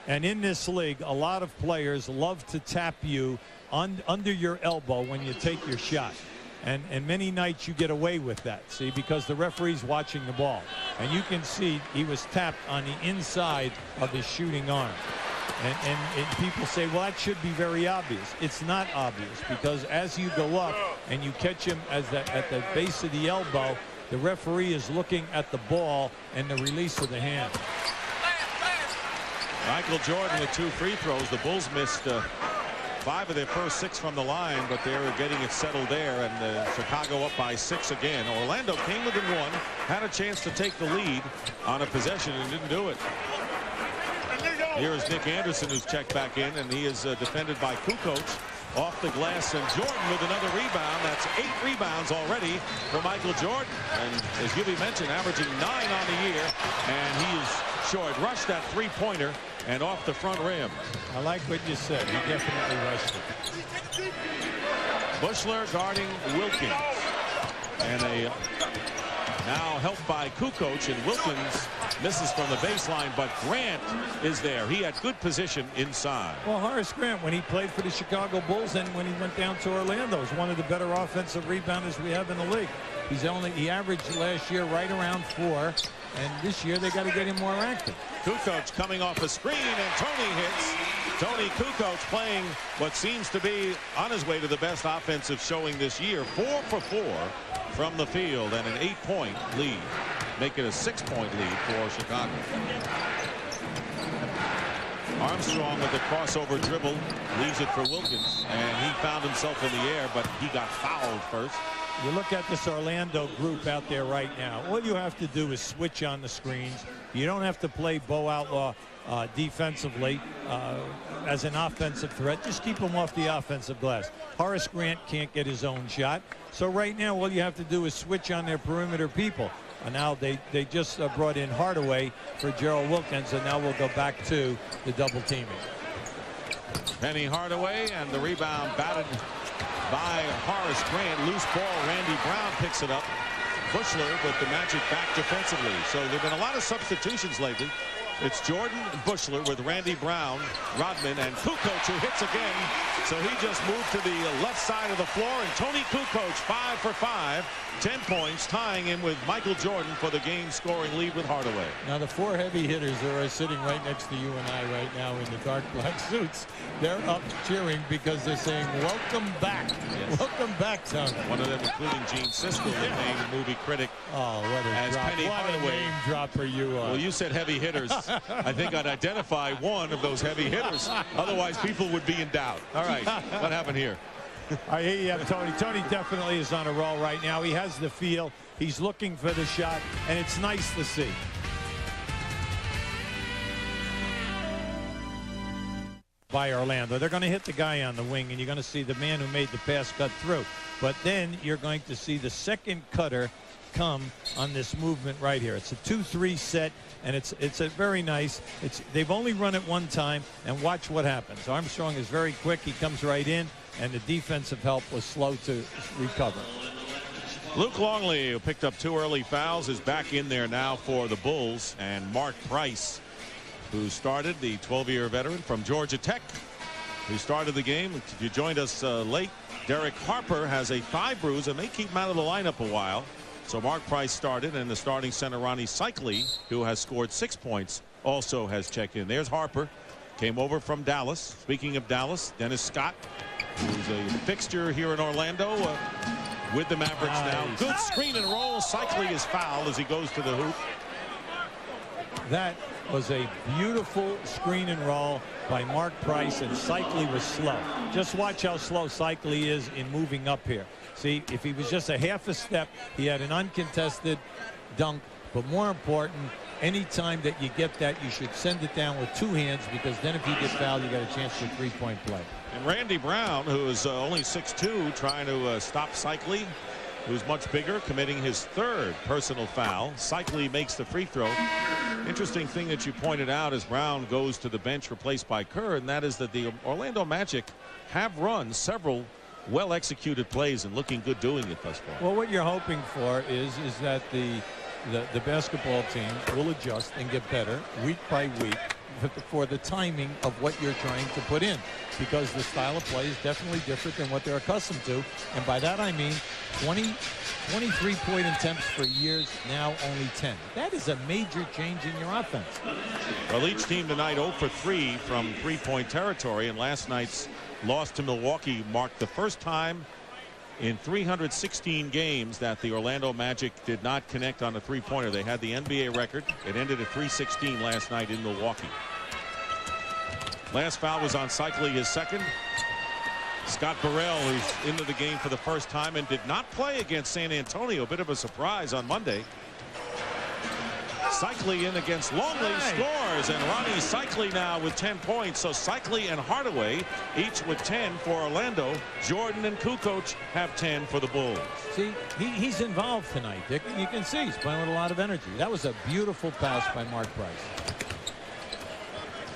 And in this league, a lot of players love to tap you under your elbow when you take your shot. And many nights you get away with that, see, because the referee's watching the ball. And you can see he was tapped on the inside of his shooting arm. And people say, well, that should be very obvious. It's not obvious, because as you go up and you catch him at the base of the elbow, the referee is looking at the ball and the release of the hand. Michael Jordan with 2 free throws. The Bulls missed 5 of their first 6 from the line, but they're getting it settled there, and Chicago up by 6 again. Orlando came within 1, had a chance to take the lead on a possession and didn't do it. Here is Nick Anderson, who's checked back in, and he is defended by Kukoc off the glass, and Jordan with another rebound. That's 8 rebounds already for Michael Jordan, and as Gibby mentioned, averaging 9 on the year, and he is short. Rushed that 3-pointer and off the front rim. I like what you said. He definitely rushed it. Buechler guarding Wilkins, and now helped by Kukoc, and Wilkins misses from the baseline, but Grant is there. He had good position inside. Well, Horace Grant, when he played for the Chicago Bulls and when he went down to Orlando, is one of the better offensive rebounders we have in the league. He averaged last year right around 4, and this year they got to get him more active. Kukoc coming off a screen, and Tony hits. Tony Kukoc playing what seems to be on his way to the best offensive showing this year. 4 for 4 from the field, and an 8-point lead. Make it a 6-point lead for Chicago. Armstrong with the crossover dribble leaves it for Wilkins, and he found himself in the air, but he got fouled first. You look at this Orlando group out there right now. All you have to do is switch on the screens. You don't have to play Bo Outlaw defensively as an offensive threat. Just keep him off the offensive glass. Horace Grant can't get his own shot. So right now, all you have to do is switch on their perimeter people. And now they just brought in Hardaway for Gerald Wilkins, and now we'll go back to the double teaming. Penny Hardaway, and the rebound batted by Horace Grant. Loose ball. Randy Brown picks it up. Buechler with the Magic back defensively. So there have been a lot of substitutions lately. It's Jordan and Buechler with Randy Brown, Rodman, and Kukoc, who hits again. So he just moved to the left side of the floor, and Tony Kukoc 5 for 5, 10 points, tying him with Michael Jordan for the game-scoring lead with Hardaway. Now the four heavy hitters who are sitting right next to you and I right now in the dark black suits, they're up cheering because they're saying, welcome back. Yes. Welcome back, Tony. One of them including Gene Siskel, the named movie critic. Oh, what a as drop. Penny What Hardaway. a name dropper you are. Well, you said heavy hitters. I think I'd identify one of those heavy hitters. Otherwise, people would be in doubt. All right, what happened here? I hear you, Tony. Tony definitely is on a roll right now. He has the feel. He's looking for the shot, and it's nice to see. By Orlando. They're going to hit the guy on the wing, and you're going to see the man who made the pass cut through. But then you're going to see the second cutter come on this movement right here. It's a 2-3 set, and it's a very nice. They've only run it one time, and watch what happens. Armstrong is very quick. He comes right in, and the defensive help was slow to recover. Luke Longley, who picked up 2 early fouls, is back in there now for the Bulls, and Mark Price, who started, the 12-year veteran from Georgia Tech, who started the game. If you joined us late, Derek Harper has a thigh bruise and may keep him out of the lineup a while. So Mark Price started, and the starting center Ronnie Cycli, who has scored 6 points, also has checked in. There's Harper, came over from Dallas. Speaking of Dallas, Dennis Scott, who's a fixture here in Orlando with the Mavericks now. Good screen and roll. Cycli is fouled as he goes to the hoop. That was a beautiful screen and roll by Mark Price, and Cycli was slow. Just watch how slow Cycli is in moving up here. See, if he was just a half a step, he had an uncontested dunk. But more important, anytime that you get that, you should send it down with 2 hands, because then if you get fouled, you got a chance for a 3-point play. And Randy Brown, who is only 6'2", trying to stop Cycli, who's much bigger, committing his 3rd personal foul. Cycli makes the free throw. Interesting thing that you pointed out as Brown goes to the bench replaced by Kerr, and that is that the Orlando Magic have run several well-executed plays and looking good doing it thus far. Well, what you're hoping for is that the basketball team will adjust and get better week by week for the timing of what you're trying to put in, because the style of play is definitely different than what they're accustomed to. And by that I mean 23-point attempts for years, now only 10. That is a major change in your offense. Well, each team tonight 0 for 3 from 3-point territory, and last night's loss to Milwaukee marked the first time in 316 games that the Orlando Magic did not connect on a 3-pointer. They had the NBA record. It ended at 316 last night in Milwaukee. Last foul was on Cycli, his 2nd. Scott Burrell, who's into the game for the first time and did not play against San Antonio. A bit of a surprise on Monday. Cycli in against Longley, scores, and Ronnie Cycli now with 10 points. So Cycli and Hardaway each with 10 for Orlando. Jordan and Kukoc have 10 for the Bulls. See, he's involved tonight, Dick. You can see he's playing with a lot of energy. That was a beautiful pass by Mark Price.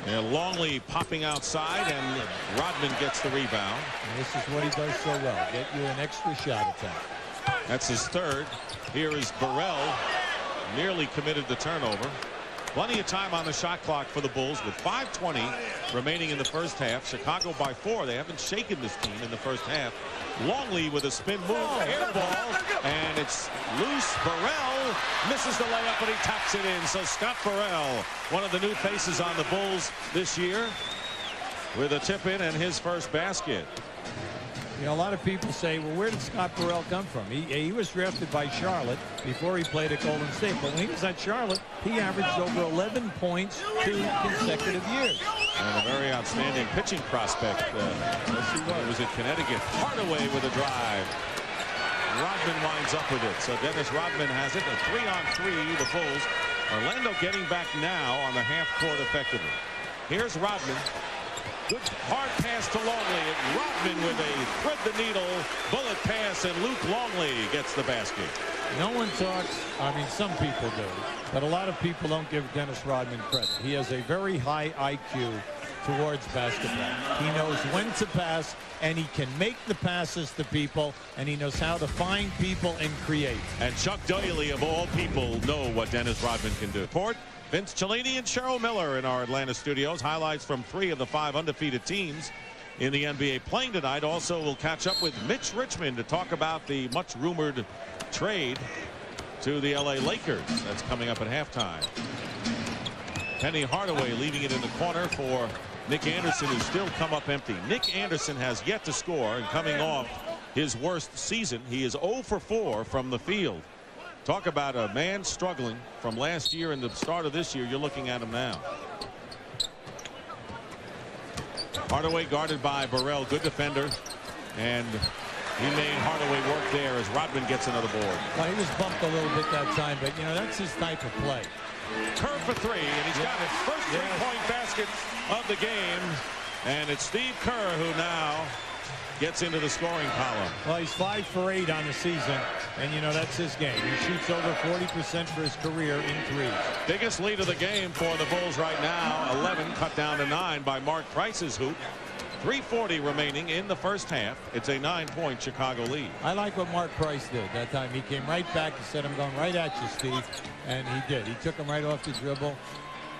And Longley popping outside, and Rodman gets the rebound. And this is what he does so well, get you an extra shot attempt. That's his 3rd. Here is Burrell, nearly committed the turnover. Plenty of time on the shot clock for the Bulls with 5:20 remaining in the first half. Chicago by 4. They haven't shaken this team in the first half. Longley with a spin move, air ball, and it's loose. Burrell misses the layup, but he taps it in. So Scott Burrell, one of the new faces on the Bulls this year, with a tip in and his first basket. You know, a lot of people say, well, where did Scott Burrell come from? He was drafted by Charlotte before he played at Golden State. But when he was at Charlotte, he averaged over 11 points 2 consecutive years. And a very outstanding pitching prospect. He was at Connecticut. Hardaway with a drive. Rodman winds up with it. So Dennis Rodman has it. A 3-on-3, the Bulls. Orlando getting back now on the half court effectively. Here's Rodman. Good hard pass to Longley, and Rodman with a thread-the-needle bullet pass, and Luke Longley gets the basket. No one talks, I mean, some people do, but a lot of people don't give Dennis Rodman credit. He has a very high IQ towards basketball. He knows when to pass, and he can make the passes to people, and he knows how to find people and create. And Chuck Daly, of all people, know what Dennis Rodman can do. Court, Vince Cellini and Cheryl Miller in our Atlanta studios. Highlights from 3 of the 5 undefeated teams in the NBA playing tonight. Also, we'll catch up with Mitch Richmond to talk about the much rumored trade to the LA Lakers. That's coming up at halftime. Penny Hardaway leaving it in the corner for Nick Anderson, who's still come up empty. Nick Anderson has yet to score, and coming off his worst season, he is 0 for 4 from the field. Talk about a man struggling from last year and the start of this year. You're looking at him now. Hardaway guarded by Burrell, good defender, and he made Hardaway work there as Rodman gets another board. Well, he was bumped a little bit that time, but you know that's his type of play. Kerr for 3, and he's got his first 3-point basket of the game, and it's Steve Kerr who now gets into the scoring column. Well, he's 5 for 8 on the season, and you know that's his game. He shoots over 40% for his career in threes. Biggest lead of the game for the Bulls right now, 11 cut down to 9 by Mark Price's hoop. 3:40 remaining in the first half. It's a 9-point Chicago lead. I like what Mark Price did that time. He came right back. He said, "I'm going right at you, Steve," and he did. He took him right off the dribble,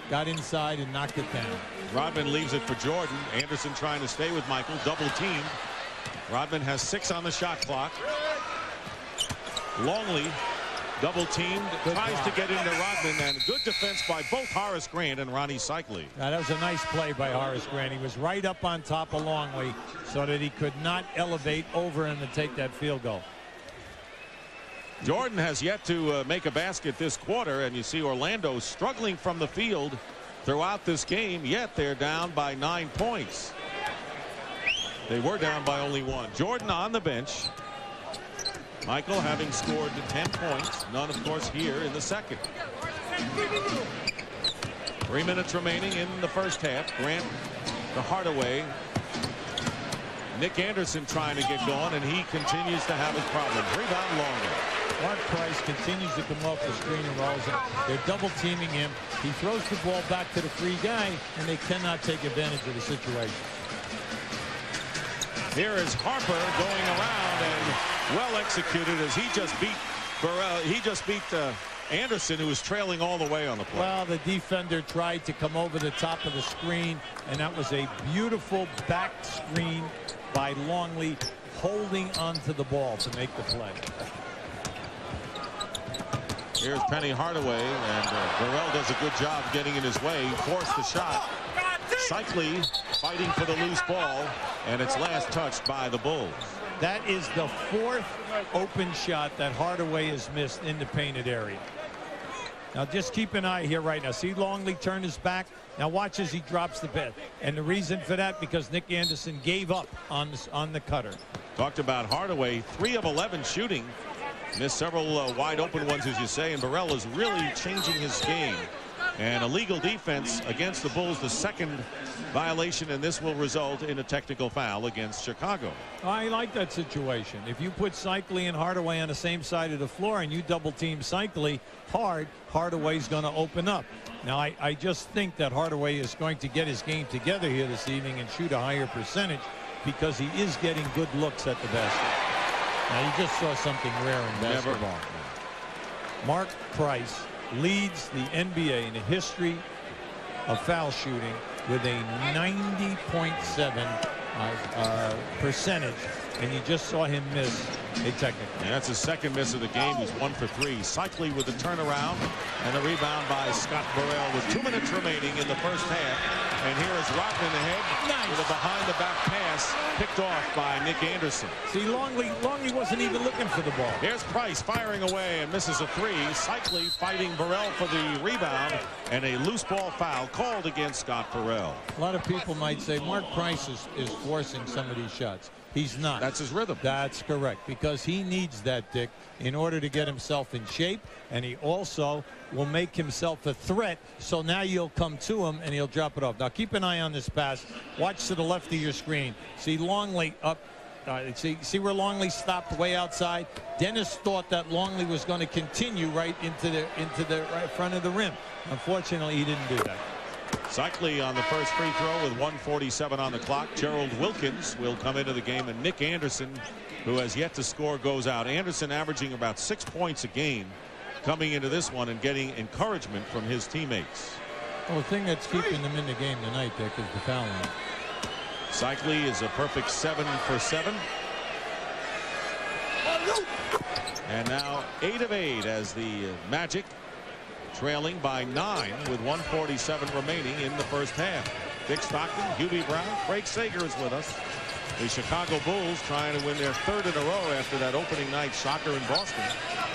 got inside, and knocked it down. Rodman leaves it for Jordan. Anderson trying to stay with Michael, double teamed. Rodman has 6 on the shot clock. Longley double teamed, tries to get into Rodman, and good defense by both Horace Grant and Ronnie Cycli. That was a nice play by Horace Grant. He was right up on top of Longley so that he could not elevate over him and take that field goal. Jordan has yet to make a basket this quarter, and you see Orlando struggling from the field throughout this game, yet they're down by 9 points. They were down by only 1. Jordan on the bench. Michael having scored 10 points. None, of course, here in the second. 3 minutes remaining in the first half. Grant to Hardaway. Nick Anderson trying to get going, and he continues to have his problems. Rebound Longley. Mark Price continues to come off the screen and rolls it. They're double teaming him. He throws the ball back to the free guy, and they cannot take advantage of the situation. Here is Harper going around, and well executed as he just beat Burrell. He just beat Anderson, who was trailing all the way on the play. Well, the defender tried to come over the top of the screen, and that was a beautiful back screen by Longley, holding onto the ball to make the play. Here's Penny Hardaway, and Burrell does a good job getting in his way. He forced the shot. Cycli fighting for the loose ball, and it's last touched by the Bulls. That is the 4th open shot that Hardaway has missed in the painted area. Now just keep an eye here right now. See Longley turn his back. Now watch as he drops the bed. And the reason for that, because Nick Anderson gave up on the cutter. Talked about Hardaway, 3 of 11 shooting. Missed several wide open ones, as you say, and Burrell is really changing his game. And illegal defense against the Bulls, the second violation, and this will result in a technical foul against Chicago. I like that situation. If you put Cycli and Hardaway on the same side of the floor and you double team Cycli hard, Hardaway's going to open up. Now I just think that Hardaway is going to get his game together here this evening and shoot a higher percentage because he is getting good looks at the basket. Now you just saw something rare in basketball. Mark Price leads the NBA in the history of foul shooting with a 90.7 percentage, and you just saw him miss a technical. And that's his second miss of the game. He's 1 for 3. Cycli with the turnaround and the rebound by Scott Burrell with 2 minutes remaining in the first half. And here is Rodman ahead with a behind-the-back pass picked off by Nick Anderson. See, Longley wasn't even looking for the ball. Here's Price firing away and misses a 3. Cycli fighting Burrell for the rebound, and a loose ball foul called against Scott Burrell. A lot of people might say Mark Price is forcing some of these shots. He's not. That's his rhythm. That's correct, because he needs that, Dick, in order to get himself in shape, and he also will make himself a threat, so now you'll come to him and he'll drop it off. Now keep an eye on this pass. Watch to the left of your screen. See Longley up. See where Longley stopped way outside? Dennis thought that Longley was going to continue right into the right front of the rim. Unfortunately, he didn't do that. Cycli on the first free throw with 1:47 on the clock. Gerald Wilkins will come into the game, and Nick Anderson, who has yet to score, goes out. Anderson averaging about 6 points a game coming into this one and getting encouragement from his teammates. Well, the thing that's keeping them in the game tonight, Dick, is the foul line. Cycli is a perfect 7 for 7. And now 8 of 8 as the Magic trailing by 9 with 1:47 remaining in the first half. Dick Stockton, Hubie Brown, Craig Sager is with us. The Chicago Bulls trying to win their 3rd in a row after that opening night shocker in Boston.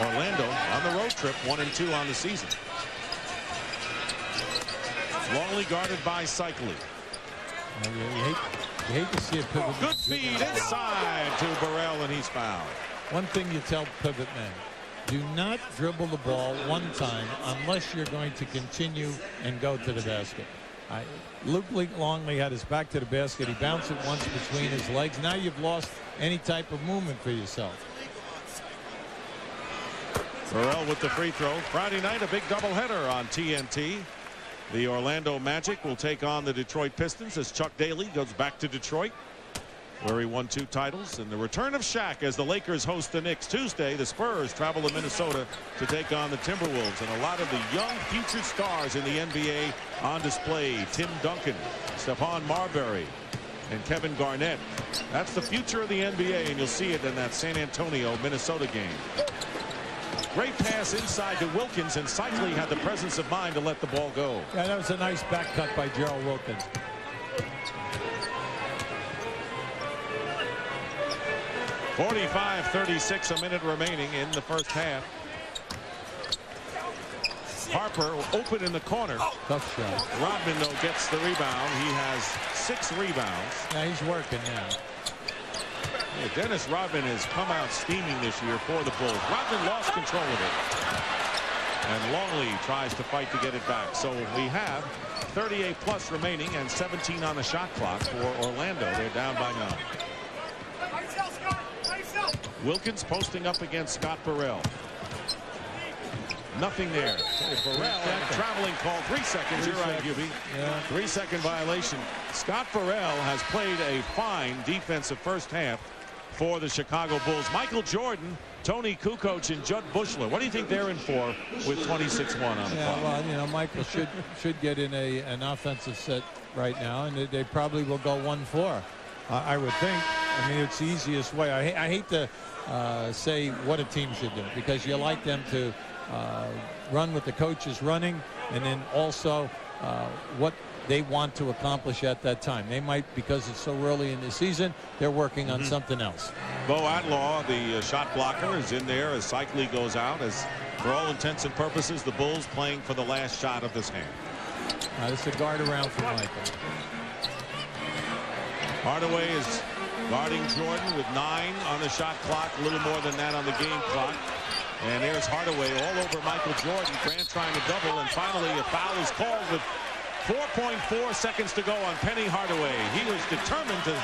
Orlando on the road trip, 1-2 on the season. Longley guarded by Cycli. You hate to see a pivot. Good feed inside to Burrell, and he's fouled. One thing you tell pivot men, do not dribble the ball one time unless you're going to continue and go to the basket. Luke Longley had his back to the basket. He bounced it once between his legs. Now you've lost any type of movement for yourself. Burrell with the free throw. Friday night, a big doubleheader on TNT. The Orlando Magic will take on the Detroit Pistons as Chuck Daly goes back to Detroit, where he won 2 titles. And the return of Shaq as the Lakers host the Knicks. Tuesday, the Spurs travel to Minnesota to take on the Timberwolves. And a lot of the young future stars in the NBA on display. Tim Duncan, Stephon Marbury, and Kevin Garnett. That's the future of the NBA, and you'll see it in that San Antonio, Minnesota game. Great pass inside to Wilkins, and Cycli had the presence of mind to let the ball go. Yeah, that was a nice back cut by Gerald Wilkins. .36 a minute remaining in the first half. Harper open in the corner. Tough shot. Rodman, though, gets the rebound. He has 6 rebounds. Yeah, he's working now. Yeah, Dennis Rodman has come out steaming this year for the Bulls. Rodman lost control of it. And Longley tries to fight to get it back. So we have 38 plus remaining and 17 on the shot clock for Orlando. They're down by 9. Wilkins posting up against Scott Burrell. Nothing there. Burrell and a traveling call. 3 seconds. You're right, Hubie. Yeah. 3-second violation. Scott Burrell has played a fine defensive first half for the Chicago Bulls. Michael Jordan, Tony Kukoc, and Judd Bushler. What do you think they're in for with 26-1 on the clock? Well, you know, Michael should get in an offensive set right now, and they probably will go 1-4. I would think. I mean, it's the easiest way. I hate to say what a team should do, because you like them to run with the coach is running, and then also what they want to accomplish at that time. They might, because it's so early in the season, they're working on something else. Bo Atlaw, the shot blocker, is in there as Cycli goes out, as for all intents and purposes the Bulls playing for the last shot of this game. It's a guard around for Michael. Hardaway is guarding Jordan with 9 on the shot clock, a little more than that on the game clock. And there's Hardaway all over Michael Jordan. Grant trying to double, and finally a foul is called with 4.4 seconds to go on Penny Hardaway. He was determined to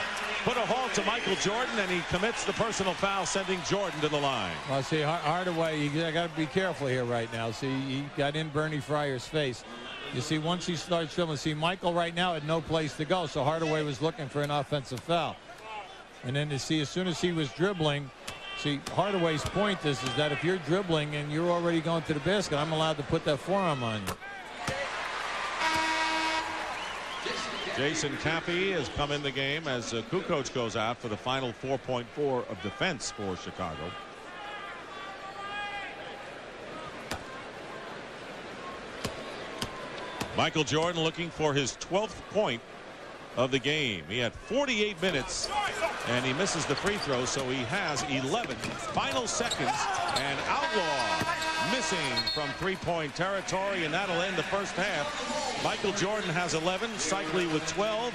put a halt to Michael Jordan, and he commits the personal foul, sending Jordan to the line. Well, see, Hardaway, you got to be careful here right now. See, he got in Bernie Fryer's face. You see, once he starts dribbling, see, Michael right now had no place to go, so Hardaway was looking for an offensive foul. And then to see, as soon as he was dribbling, see, Hardaway's point is that if you're dribbling and you're already going to the basket, I'm allowed to put that forearm on you. Jason Caffey has come in the game as Kukoc goes out for the final 4.4 of defense for Chicago. Michael Jordan looking for his 12th point of the game. He had 48 minutes and he misses the free throw, so he has 11 final seconds, and Outlaw missing from three-point territory, and that'll end the first half. Michael Jordan has 11, Cycli with 12.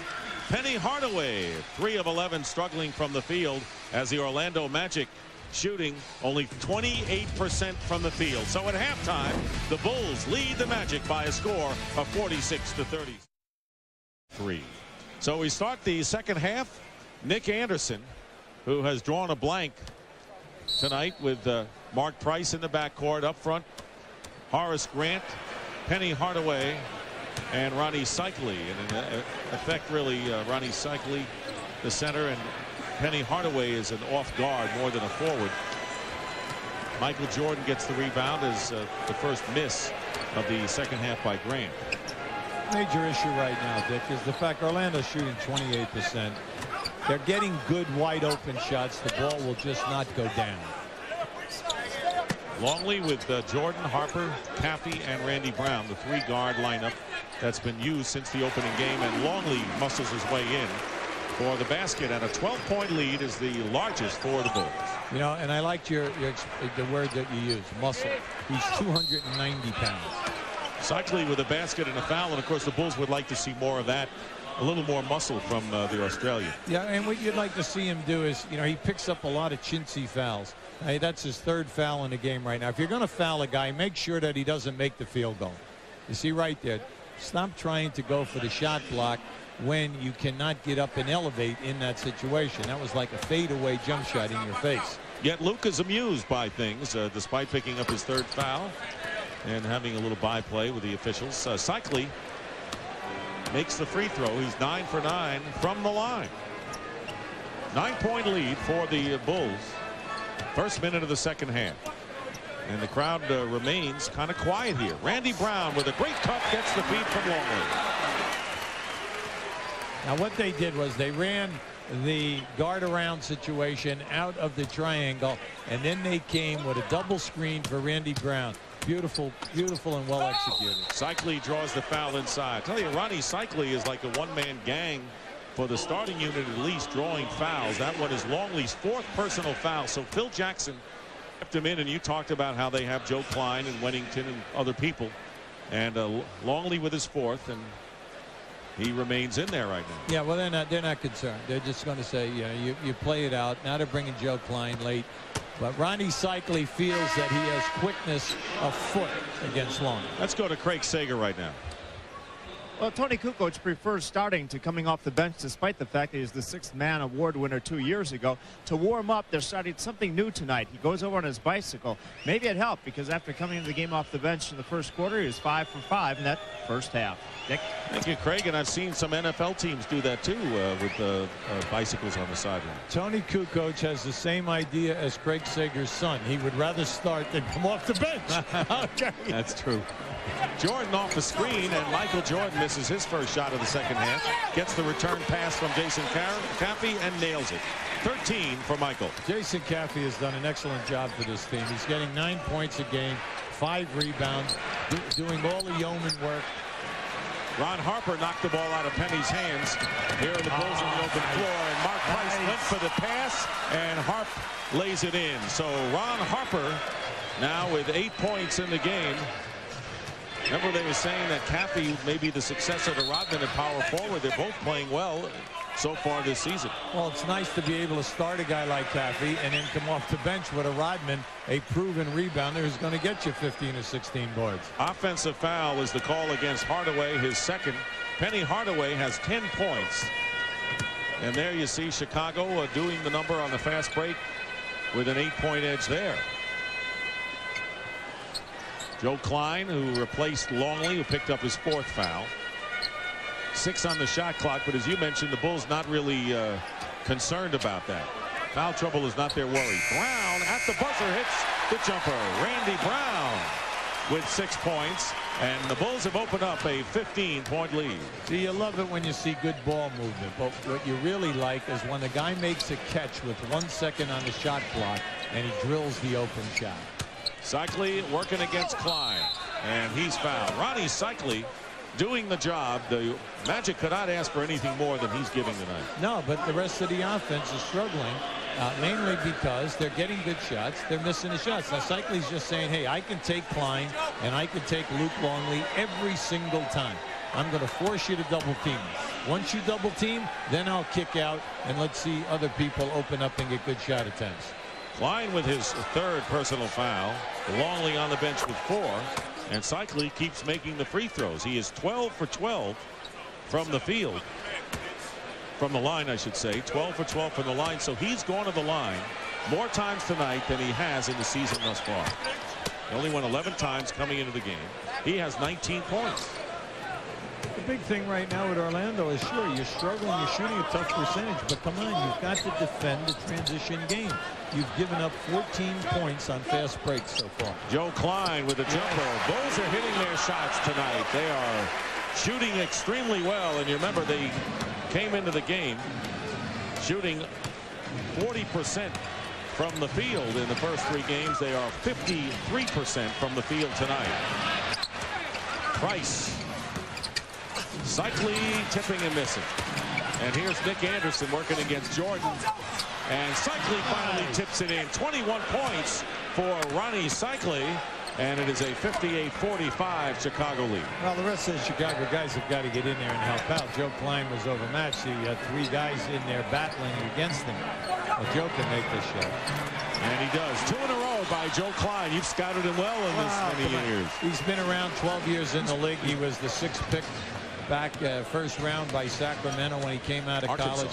Penny Hardaway 3 of 11, struggling from the field as the Orlando Magic shooting only 28% from the field. So at halftime, the Bulls lead the Magic by a score of 46-33. So we start the second half. Nick Anderson, who has drawn a blank tonight with Mark Price in the backcourt. Up front, Horace Grant, Penny Hardaway, and Ronnie Cycli. And in effect, really, Ronnie Cycli, the center, and Penny Hardaway is an off guard more than a forward. Michael Jordan gets the rebound as the first miss of the second half by Grant. Major issue right now, Dick, is the fact Orlando's shooting 28%. They're getting good wide open shots. The ball will just not go down. Longley with Jordan, Harper, Caffey, and Randy Brown, the 3-guard lineup that's been used since the opening game, and Longley muscles his way in for the basket, and a 12-point lead is the largest for the Bulls. You know, and I liked the word that you used, muscle. He's 290 pounds. Cycli with a basket and a foul, and of course the Bulls would like to see more of that, a little more muscle from the Australian. Yeah, and what you'd like to see him do is, you know, he picks up a lot of chintzy fouls. Hey, that's his 3rd foul in the game right now. If you're going to foul a guy, make sure that he doesn't make the field goal. You see right there, stop trying to go for the shot block when you cannot get up and elevate in that situation. That was like a fadeaway jump shot in your face. Yet Luke is amused by things despite picking up his 3rd foul and having a little byplay with the officials. Cycli makes the free throw. He's 9 for 9 from the line. 9-point lead for the Bulls. First minute of the second half. And the crowd remains kind of quiet here. Randy Brown with a great cut gets the feed from Longley. Now what they did was they ran the guard around situation out of the triangle, and then they came with a double screen for Randy Brown. Beautiful, beautiful, and well executed. Cycli draws the foul inside. I tell you, Ronnie Cycli is like a one-man gang for the starting unit, at least drawing fouls. That one is Longley's 4th personal foul. So Phil Jackson kept him in, and you talked about how they have Joe Klein and Wennington and other people, and Longley with his 4th, and he remains in there right now. Yeah, well, they're not concerned. They're just going to say, you know, you play it out. Now they're bringing Joe Klein late. But Ronnie Cycli feels that he has quickness of foot against Longley. Let's go to Craig Sager right now. Well, Tony Kukoc prefers starting to coming off the bench, despite the fact that he's the 6th man award winner 2 years ago. To warm up, they're starting something new tonight. He goes over on his bicycle. Maybe it helped, because after coming into the game off the bench in the first quarter, he was 5 for 5 in that first half. Dick? Thank you, Craig. And I've seen some NFL teams do that too, with bicycles on the sideline. Tony Kukoc has the same idea as Craig Sager's son. He would rather start than come off the bench. Okay. That's true. Jordan off the screen, and Michael Jordan misses his first shot of the second half. Gets the return pass from Jason Caffey and nails it. 13 for Michael. Jason Caffey has done an excellent job for this team. He's getting 9 points a game, 5 rebounds, doing all the yeoman work. Ron Harper knocked the ball out of Penny's hands. Here are the Bulls on the open floor, and Mark Price went for the pass, and Harp lays it in. So Ron Harper now with 8 points in the game. Remember, they were saying that Caffey may be the successor to Rodman at power forward. They're both playing well so far this season. Well, it's nice to be able to start a guy like Caffey and then come off the bench with a Rodman, a proven rebounder who's going to get you 15 or 16 boards. Offensive foul is the call against Hardaway, his 2nd. Penny Hardaway has 10 points. And there you see Chicago doing the number on the fast break with an 8-point edge there. Joe Klein, who replaced Longley, who picked up his 4th foul. 6 on the shot clock, but as you mentioned, the Bulls not really concerned about that. Foul trouble is not their worry. Brown at the buzzer hits the jumper. Randy Brown with 6 points, and the Bulls have opened up a 15-point lead. See, you love it when you see good ball movement, but what you really like is when the guy makes a catch with 1 second on the shot clock and he drills the open shot. Cycli working against Klein, and he's fouled. Ronnie Cycli doing the job. The Magic could not ask for anything more than he's giving tonight. No, but the rest of the offense is struggling, mainly because they're getting good shots. They're missing the shots. Now, Cycli's just saying, hey, I can take Klein and I can take Luke Longley every single time. I'm going to force you to double team. Once you double team, then I'll kick out, and let's see other people open up and get good shot attempts. Klein with his 3rd personal foul. Longley on the bench with 4. And Cycli keeps making the free throws. He is 12 for 12 from the field. From the line, I should say. 12 for 12 from the line. So he's gone to the line more times tonight than he has in the season thus far. He only won 11 times coming into the game. He has 19 points. The big thing right now with Orlando is, sure, you're struggling, you're shooting a tough percentage, but come on, you've got to defend the transition game. You've given up 14 points on fast breaks so far. Joe Klein with a jumper. Bulls are hitting their shots tonight. They are shooting extremely well, and you remember they came into the game shooting 40% from the field in the first 3 games. They are 53% from the field tonight. Price. Cycli tipping and missing. And here's Nick Anderson working against Jordan. And Cycli finally tips it in. 21 points for Rony Cycli. And it is a 58-45 Chicago lead. Well, the rest of the Chicago guys have got to get in there and help out. Joe Klein was overmatched. He had 3 guys in there battling against him. Well, Joe can make this shot. And he does. 2 in a row by Joe Klein. You've scouted him well in this many years. He's been around 12 years in the league. He was the 6th pick back first round by Sacramento when he came out of college.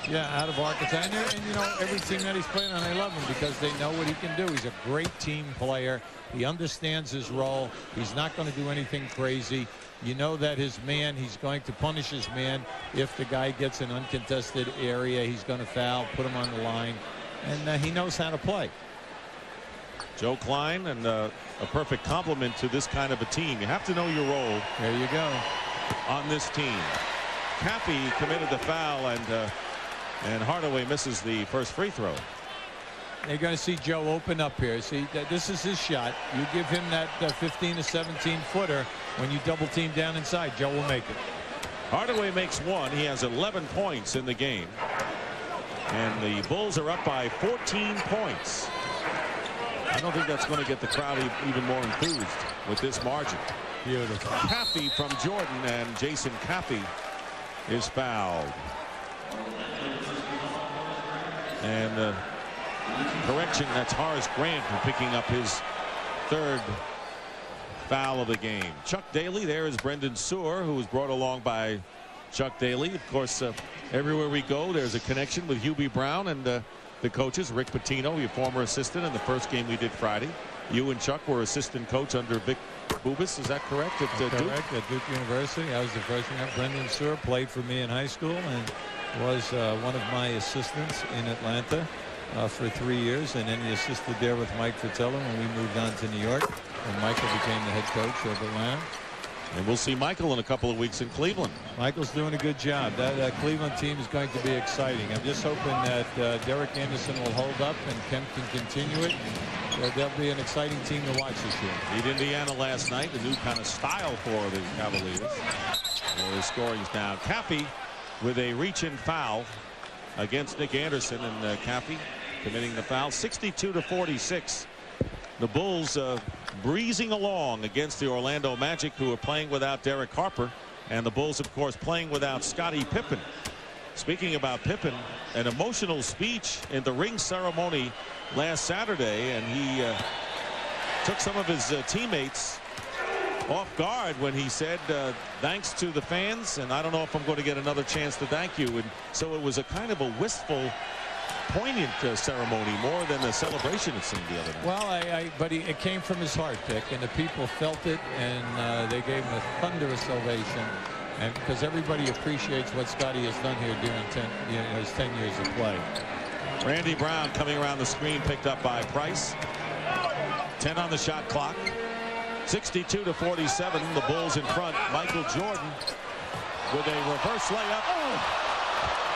Yeah, out of Arkansas. And you know, every team that he's playing on, they love him because they know what he can do. He's a great team player. He understands his role. He's not going to do anything crazy. You know that his man, he's going to punish his man. If the guy gets an uncontested area, he's going to foul, put him on the line. And he knows how to play. Joe Klein, and a perfect complement to this kind of a team. You have to know your role. There you go. On this team. Cappy committed the foul, and Hardaway misses the first free throw. They're going to see Joe open up here. See, this is his shot. You give him that 15 to 17 footer. When you double team down inside, Joe will make it. Hardaway makes 1. He has 11 points in the game. And the Bulls are up by 14 points. I don't think that's going to get the crowd even more enthused with this margin. Beautiful. Caffey from Jordan, and Jason Caffey is fouled. And correction, that's Horace Grant for picking up his 3rd foul of the game. Chuck Daly, there is Brendan Suhr, who was brought along by Chuck Daly. Of course, everywhere we go, there's a connection with Hubie Brown and the coaches. Rick Pitino, your former assistant in the first game we did Friday. You and Chuck were assistant coach under Vic Bubas, is that correct? At Duke? Correct, at Duke University. I was the freshman. Brendan Suhr played for me in high school and was one of my assistants in Atlanta for 3 years, and then he assisted there with Mike Fratello when we moved on to New York, and Michael became the head coach of Atlanta. And we'll see Michael in a couple of weeks in Cleveland. Michael's doing a good job. That Cleveland team is going to be exciting. I'm just hoping that Derek Anderson will hold up and Kemp can continue it. They'll be an exciting team to watch this year. Beat Indiana last night, a new kind of style for the Cavaliers. Well, his scoring's down. Caffey with a reach-in foul against Nick Anderson, and Caffey committing the foul. 62-46. The Bulls breezing along against the Orlando Magic, who are playing without Derek Harper, and the Bulls, of course, playing without Scottie Pippen. Speaking about Pippen, an emotional speech in the ring ceremony last Saturday, and he took some of his teammates off guard when he said thanks to the fans, and I don't know if I'm going to get another chance to thank you. And so it was a kind of a wistful, poignant ceremony, more than a celebration, it seemed, the other night. Well, but it came from his heart, Dick, and the people felt it, and they gave him a thunderous ovation. And because everybody appreciates what Scottie has done here during his 10 years of play. Randy Brown coming around the screen, picked up by Price. 10 on the shot clock. 62-47. The Bulls in front. Michael Jordan with a reverse layup.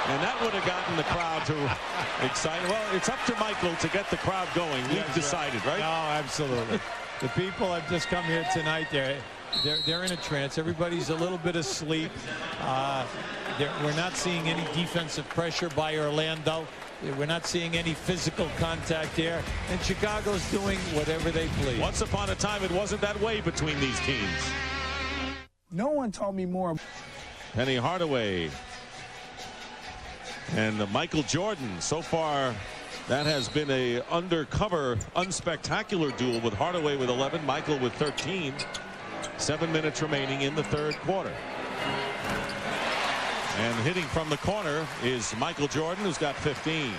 And that would have gotten the crowd to excited. Well, it's up to Michael to get the crowd going. We've decided, right? No, absolutely. The people have just come here tonight. They're in a trance. Everybody's a little bit asleep. We're not seeing any defensive pressure by Orlando. We're not seeing any physical contact here. And Chicago's doing whatever they please. Once upon a time, it wasn't that way between these teams. No one taught me more. Penny Hardaway and Michael Jordan. So far, that has been a undercover, unspectacular duel, with Hardaway with 11, Michael with 13. 7 minutes remaining in the third quarter. And hitting from the corner is Michael Jordan, who's got 15.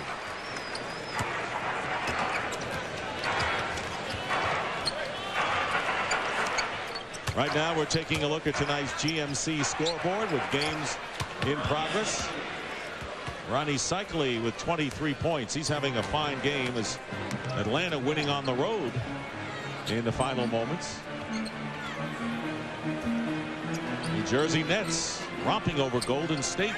Right now we're taking a look at tonight's GMC scoreboard with games in progress. Ronnie Cycli with 23 points. He's having a fine game as Atlanta winning on the road in the final moments. New Jersey Nets romping over Golden State.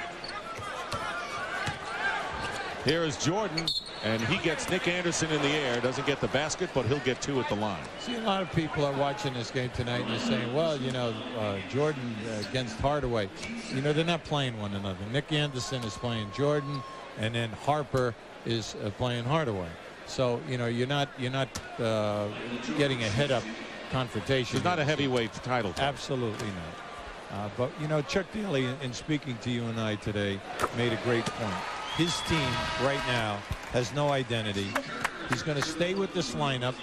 Here is Jordan, and he gets Nick Anderson in the air. Doesn't get the basket, but he'll get 2 at the line. See, a lot of people are watching this game tonight and they're saying, well, you know, Jordan against Hardaway, you know, they're not playing one another. Nick Anderson is playing Jordan, and then Harper is playing Hardaway. So, you know, you're not getting a head-up confrontation. It's not a heavyweight title. Absolutely not. But, you know, Chuck Daly, in speaking to you and I today, made a great point. His team right now has no identity. He's going to stay with this lineup,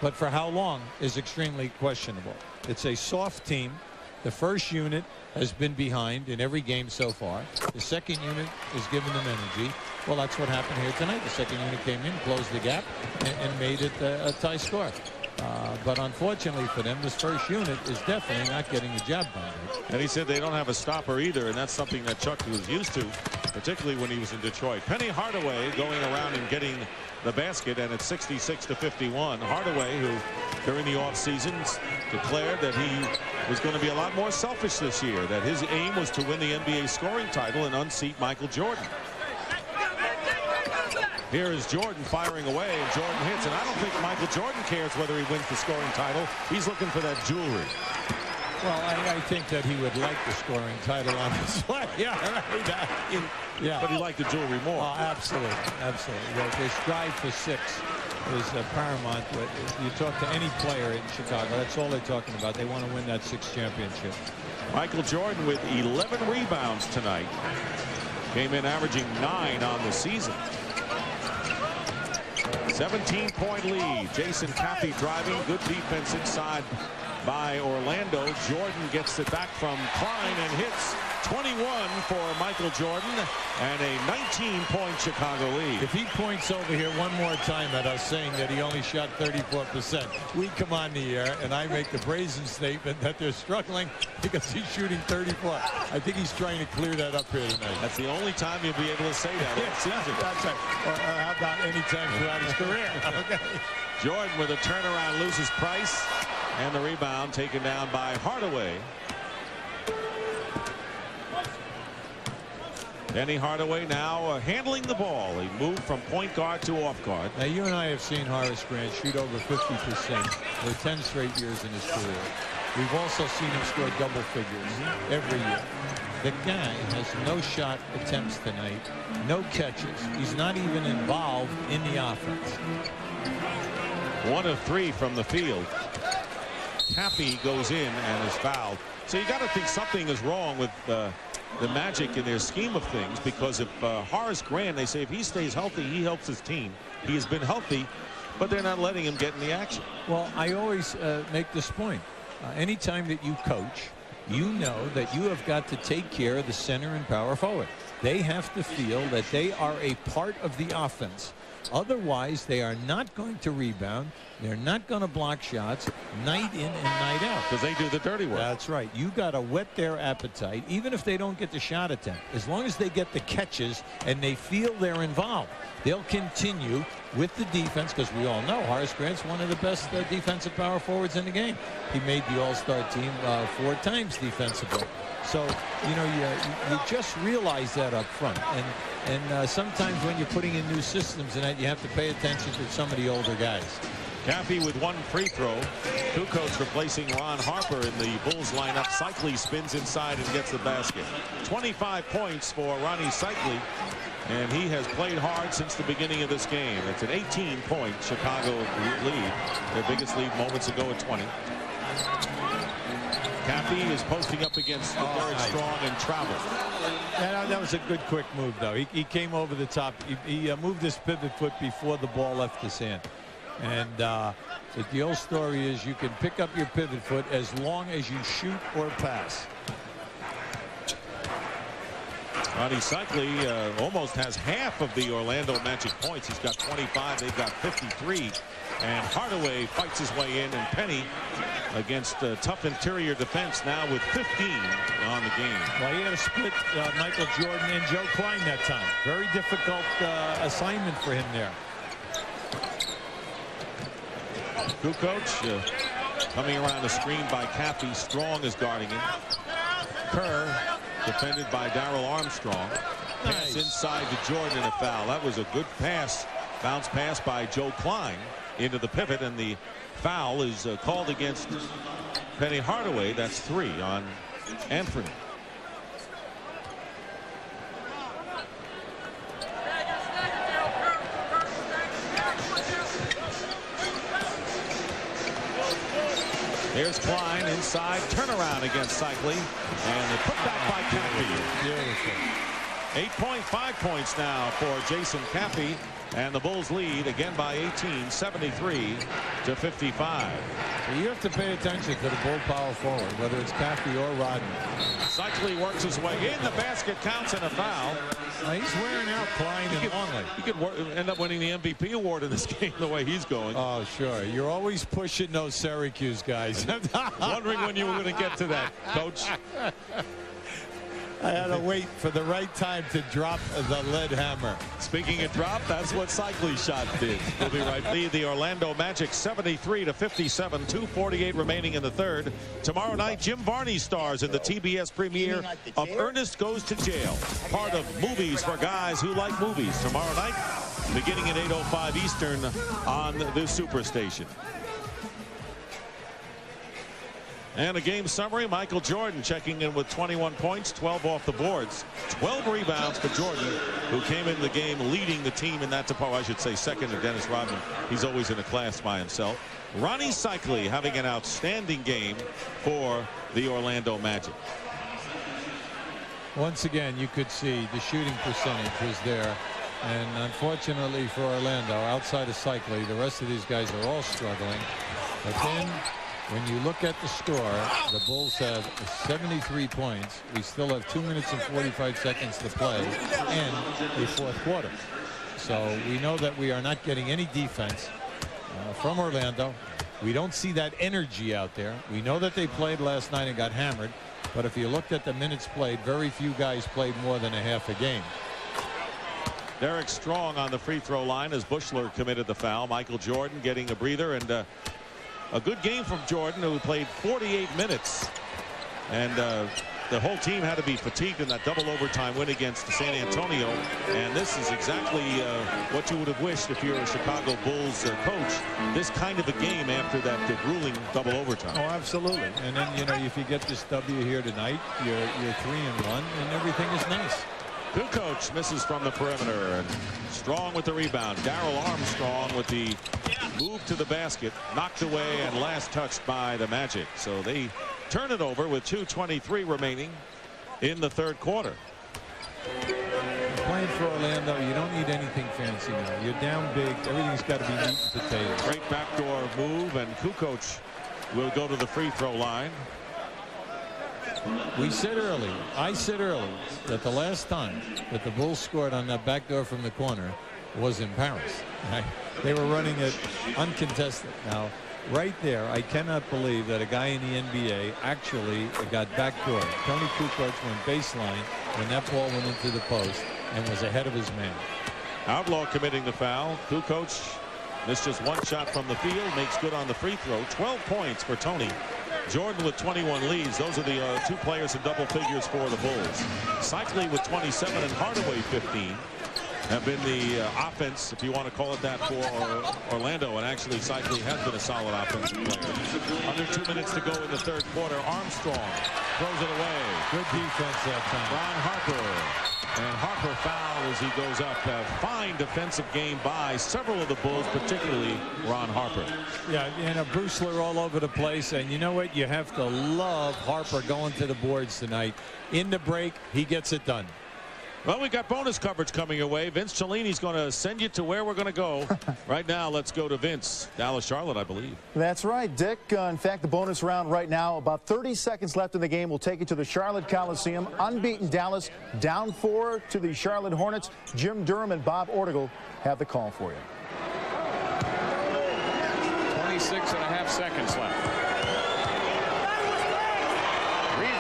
but for how long is extremely questionable. It's a soft team. The first unit has been behind in every game so far. The second unit is giving them energy. Well, that's what happened here tonight. The second unit came in, closed the gap, and made it a tie score. But unfortunately for them, this first unit is definitely not getting the job done. And he said they don't have a stopper either, and that's something that Chuck was used to, particularly when he was in Detroit. Penny Hardaway going around and getting the basket, and it's 66-51. Hardaway, who during the offseason declared that he was going to be a lot more selfish this year, that his aim was to win the NBA scoring title and unseat Michael Jordan. Here is Jordan firing away, and Jordan hits, and I don't think Michael Jordan cares whether he wins the scoring title. He's looking for that jewelry. Well, I think that he would like the scoring title on this one. Yeah, right. Yeah. But he liked the jewelry more. Oh, absolutely. Absolutely. Well, this drive for 6 is paramount. You talk to any player in Chicago, that's all they're talking about. They want to win that 6th championship. Michael Jordan with 11 rebounds tonight. Came in averaging 9 on the season. 17-point lead. Jason Caffey driving. Good defense inside by Orlando. Jordan gets it back from Klein and hits 21 for Michael Jordan, and a 19-point Chicago lead. If he points over here one more time at us saying that he only shot 34%, we come on the air and I make the brazen statement that they're struggling because he's shooting 34. I think he's trying to clear that up here tonight. That's the only time you'll be able to say that. That's right. Or how about any time throughout his career? Okay. Jordan with a turnaround loses Price, and the rebound taken down by Hardaway. Danny Hardaway now handling the ball. He moved from point guard to off guard. Now, you and I have seen Horace Grant shoot over 50% for 10 straight years in his career. We've also seen him score double figures every year. The guy has no shot attempts tonight, no catches. He's not even involved in the offense. 1 of 3 from the field. Caffey goes in and is fouled. So you got to think something is wrong with the Magic in their scheme of things, because if Horace Grant, they say if he stays healthy, he helps his team. He has been healthy, but they're not letting him get in the action. Well, I always make this point. Anytime that you coach, you know that you have got to take care of the center and power forward. They have to feel that they are a part of the offense. Otherwise, they are not going to rebound. They're not going to block shots night in and night out. Because they do the dirty work. That's right. You got to whet their appetite, even if they don't get the shot attempt. As long as they get the catches and they feel they're involved, they'll continue with the defense, because we all know Horace Grant's one of the best defensive power forwards in the game. He made the All-Star team 4 times defensively. So, you know, you just realize that up front. And sometimes when you're putting in new systems and that, you have to pay attention to some of the older guys. Caffey with 1 free throw. Kukoc replacing Ron Harper in the Bulls lineup. Cycli spins inside and gets the basket. 25 points for Ronnie Cycli, and he has played hard since the beginning of this game. It's an 18-point Chicago lead. Their biggest lead moments ago at 20. Caffey is posting up against Derek Strong and travel. Yeah, that was a good quick move, though. He came over the top. He moved his pivot foot before the ball left his hand. And the old story is you can pick up your pivot foot as long as you shoot or pass. Ronnie Cycli almost has half of the Orlando Magic points. He's got 25. They've got 53. And Hardaway fights his way in, and Penny against tough interior defense now with 15 on the game. Well, he had to split Michael Jordan and Joe Klein that time. Very difficult assignment for him there. Kukoc coming around the screen by Caffey. Strong is guarding him. Kerr defended by Darrell Armstrong. Pass inside to Jordan and a foul. That was a good pass. Bounce pass by Joe Klein into the pivot, and the foul is called against Penny Hardaway. That's 3 on Anthony. Here's Klein inside, turnaround against Cycli, and the putback by Caffey. Beautiful. 8.5 points now for Jason Caffey, and the Bulls lead again by 18, 73 to 55. So you have to pay attention to the Bull power forward, whether it's Caffey or Rodney. Cycli works his way in. The basket counts and a foul. He's wearing out Klein and Longley. He could end up winning the MVP award in this game the way he's going. Oh, sure. You're always pushing those Syracuse guys. Wondering when you were going to get to that, Coach. I had to wait for the right time to drop the lead hammer. Speaking of drop, that's what Cycli's shot did. We'll be right. Lead the Orlando Magic 73 to 57. 2:48 remaining in the third. Tomorrow night, Jim Varney stars in the TBS premiere of Ernest Goes to Jail, part of Movies for Guys Who Like Movies. Tomorrow night, beginning at 8:05 Eastern on the Superstation. And a game summary, Michael Jordan checking in with 21 points, 12 off the boards, 12 rebounds for Jordan, who came into the game leading the team in that department. I should say second to Dennis Rodman. He's always in a class by himself. Ronnie Cycli having an outstanding game for the Orlando Magic. Once again, you could see the shooting percentage was there. And unfortunately for Orlando, outside of Cycli, the rest of these guys are all struggling. But then, when you look at the score, the Bulls have 73 points. We still have 2 minutes and 45 seconds to play and a fourth quarter. So we know that we are not getting any defense from Orlando. We don't see that energy out there. We know that they played last night and got hammered. But if you looked at the minutes played, very few guys played more than a half a game. Derek Strong on the free throw line as Buechler committed the foul. Michael Jordan getting a breather, and a good game from Jordan, who played 48 minutes. And the whole team had to be fatigued in that double overtime win against San Antonio. And this is exactly what you would have wished if you're a Chicago Bulls coach. This kind of a game after that grueling double overtime. Oh, absolutely. And then, you know, if you get this W here tonight, you're 3-1 and everything is nice. Kukoc misses from the perimeter, and Strong with the rebound. Darrell Armstrong with the move to the basket, knocked away and last touched by the Magic. So they turn it over with 2:23 remaining in the third quarter. Playing for Orlando, you don't need anything fancy now. You're down big. Everything's got to be meat and potatoes. Great backdoor move, and Kukoc will go to the free throw line. We said early, I said early, that the last time that the Bulls scored on that backdoor from the corner was in Paris. Right? They were running it uncontested. Now, right there, I cannot believe that a guy in the NBA actually got backdoor. Tony Kukoc went baseline when that ball went into the post and was ahead of his man. Outlaw committing the foul. Kukoc missed just one shot from the field, makes good on the free throw. 12 points for Tony. Jordan with 21 leads. Those are the two players in double figures for the Bulls. Cycli with 27 and Hardaway 15 have been the offense, if you want to call it that, for Orlando. And actually, Cycli has been a solid offensive player. Under 2 minutes to go in the third quarter. Armstrong throws it away. Good defense that time. Ron Harper. And Harper fouled as he goes up. A fine defensive game by several of the Bulls, particularly Ron Harper. Yeah, and a Buechler all over the place. And you know what? You have to love Harper going to the boards tonight. In the break, he gets it done. Well, we got bonus coverage coming your way. Vince Cellini's going to send you to where we're going to go. Right now, let's go to Vince. Dallas, Charlotte, I believe. That's right, Dick. In fact, the bonus round right now, about 30 seconds left in the game. We'll take you to the Charlotte Coliseum. Unbeaten Dallas, down 4 to the Charlotte Hornets. Jim Durham and Bob Ortegel have the call for you. 26.5 seconds left.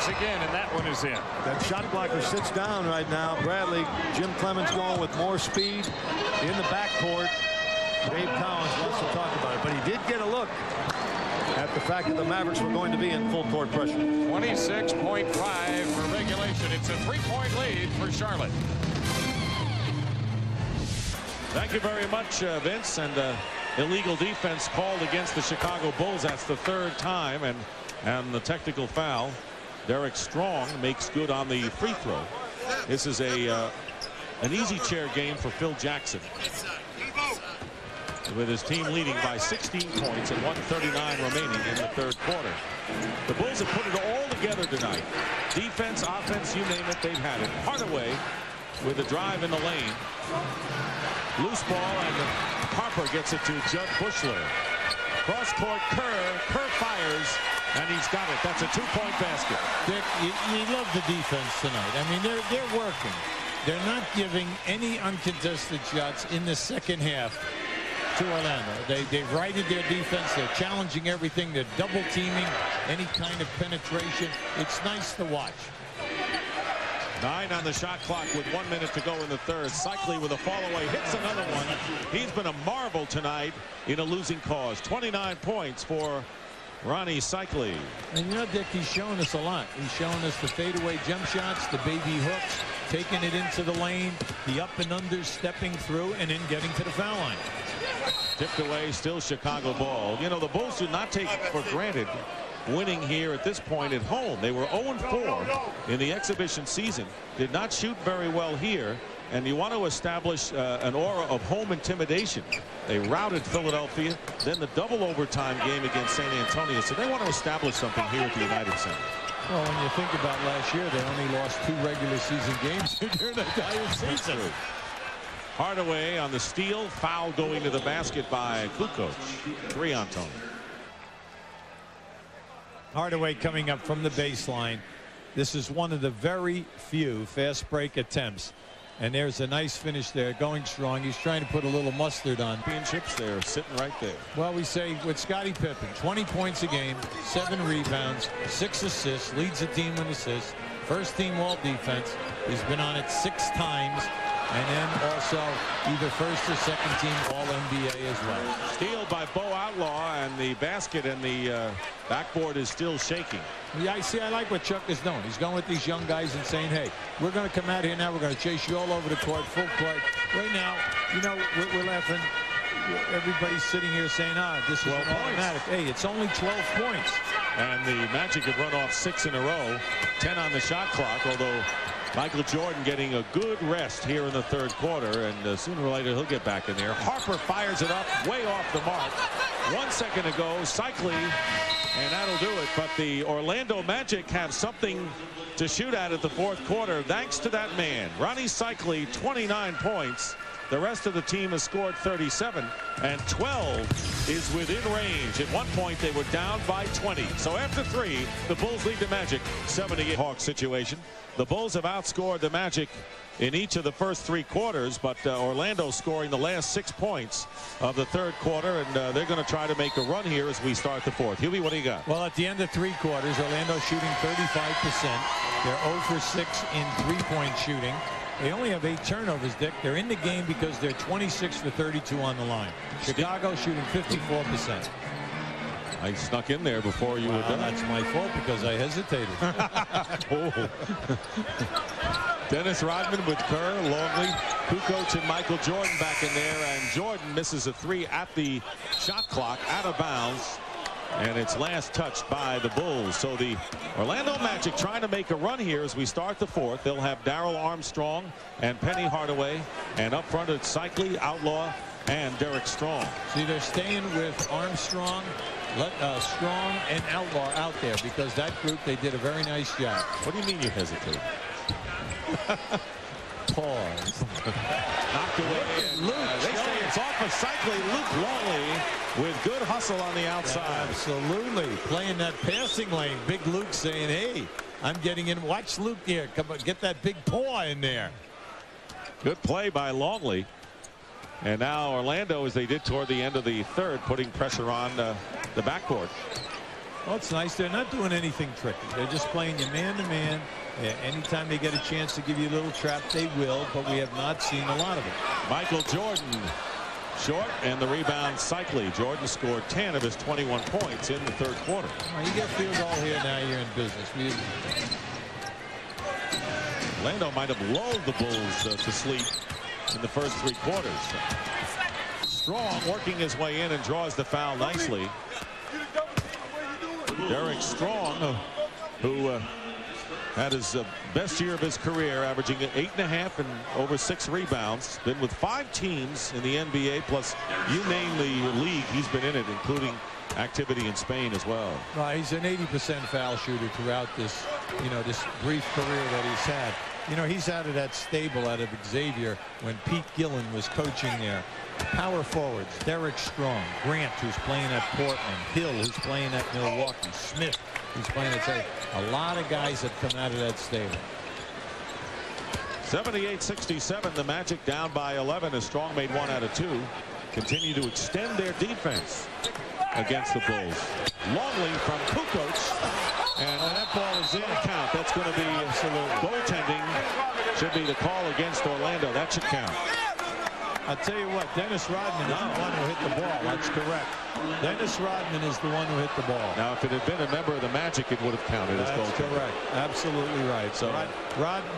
tries again, and that one is in. That shot blocker sits down right now. Bradley, Jim Clemens going with more speed in the backcourt. Dave Cowens wants to talk about it, but he did get a look at the fact that the Mavericks were going to be in full court pressure. 26.5 for regulation. It's a 3-point lead for Charlotte. Thank you very much, Vince. And illegal defense called against the Chicago Bulls. That's the third time, and the technical foul. Derek Strong makes good on the free throw. This is an easy chair game for Phil Jackson, with his team leading by 16 points and 1:39 remaining in the third quarter. The Bulls have put it all together tonight. Defense, offense, you name it, they've had it. Hardaway with a drive in the lane. Loose ball, and Harper gets it to Judd Bushler. Cross court, Kerr fires, and he's got it. That's a 2-point basket. Dick, you love the defense tonight. I mean, they're working. They're not giving any uncontested shots in the second half to Orlando. They've righted their defense. They're challenging everything. They're double teaming any kind of penetration. It's nice to watch. 9 on the shot clock with 1 minute to go in the third. Cycli with a fall away hits another one. He's been a marvel tonight in a losing cause. 29 points for Rony Cycli. And you know, Dick, he's showing us a lot. He's showing us the fadeaway jump shots, the baby hooks, taking it into the lane, the up and under, stepping through, and then getting to the foul line. Tipped away, still Chicago ball. You know, the Bulls do not take for granted winning here at this point at home. They were 0-4 in the exhibition season. Did not shoot very well here. And you want to establish an aura of home intimidation. They routed Philadelphia, then the double overtime game against San Antonio. So they want to establish something here at the United Center. Well, when you think about last year, they only lost 2 regular season games during the entire season. Hardaway on the steal, foul going to the basket by Kukoc. 3 on Tony. Hardaway coming up from the baseline. This is one of the very few fast break attempts. And there's a nice finish there, going strong. He's trying to put a little mustard on. Championships, they're sitting right there. Well, we say with Scottie Pippen, 20 points a game, 7 rebounds, 6 assists, leads the team in assists, first team all defense. He's been on it 6 times. And then also either first or second team all NBA as well. Steal by Bo Outlaw, and the basket and the backboard is still shaking. Yeah, I like what Chuck is doing. He's going with these young guys and saying, hey, we're going to come out here now. We're going to chase you all over the court, full court. Right now, you know, we're laughing. Everybody's sitting here saying, this is an automatic. Hey, it's only 12 points. And the Magic have run off 6 in a row, 10 on the shot clock, although Michael Jordan getting a good rest here in the third quarter, and sooner or later he'll get back in there. Harper fires it up way off the mark. 1 second to go. Cycli, and that'll do it. But the Orlando Magic have something to shoot at the fourth quarter thanks to that man. Rony Cycli, 29 points. The rest of the team has scored 37, and 12 is within range. At one point, they were down by 20. So after 3, the Bulls lead the Magic 78. Hawks situation. The Bulls have outscored the Magic in each of the first 3 quarters, but Orlando scoring the last 6 points of the third quarter, and they're going to try to make a run here as we start the fourth. Hubie, what do you got? Well, at the end of 3 quarters, Orlando shooting 35%. They're 0 for 6 in 3-point shooting. They only have 8 turnovers, Dick. They're in the game because they're 26 for 32 on the line. Chicago shooting 54%. I snuck in there before you were done. That's my fault because I hesitated. Dennis Rodman with Kerr, Longley, Kukoc, and Michael Jordan back in there. And Jordan misses a 3 at the shot clock, out of bounds. And it's last touched by the Bulls. So the Orlando Magic trying to make a run here as we start the fourth. They'll have Darrell Armstrong and Penny Hardaway. And up front it's Cycli, Outlaw, and Derek Strong. See, they're staying with Armstrong, Strong, and Outlaw out there because that group, they did a very nice job. What do you mean you hesitate? Pause. Knocked away. They say it's off of Cycli. Luke Longley with good hustle on the outside. Absolutely. Playing that passing lane. Big Luke saying, hey, I'm getting in. Watch Luke here. Come on, get that big paw in there. Good play by Longley. And now Orlando, as they did toward the end of the third, putting pressure on the backboard. Well, it's nice. They're not doing anything tricky. They're just playing you man-to-man. Anytime they get a chance to give you a little trap, they will, but we have not seen a lot of it. Michael Jordan short, and the rebound Cycli. Jordan scored 10 of his 21 points in the third quarter. Well, you get field goal here, now you're in business. Orlando might have lulled the Bulls to sleep in the first 3 quarters. Strong working his way in and draws the foul nicely. Derek Strong, who had his best year of his career, averaging 8.5 and over 6 rebounds. Been with 5 teams in the NBA, plus you name the league, he's been in it, including activity in Spain as well. Right, he's an 80% foul shooter throughout this, this brief career that he's had. He's out of that stable out of Xavier when Pete Gillen was coaching there. Power forwards, Derek Strong, Grant, who's playing at Portland, Hill, who's playing at Milwaukee, Smith, who's playing at State. A lot of guys have come out of that stable. 78-67, the Magic down by 11 as Strong made 1 out of 2. Continue to extend their defense against the Bulls. Longley from Kukoc, and that ball is in a count. That's going to be absolute goaltending. Should be the call against Orlando. That should count. I'll tell you what, Dennis Rodman is the one who hit the ball. That's correct. Dennis Rodman is the one who hit the ball. Now, if it had been a member of the Magic, it would have counted as goal. That's correct. Absolutely right. So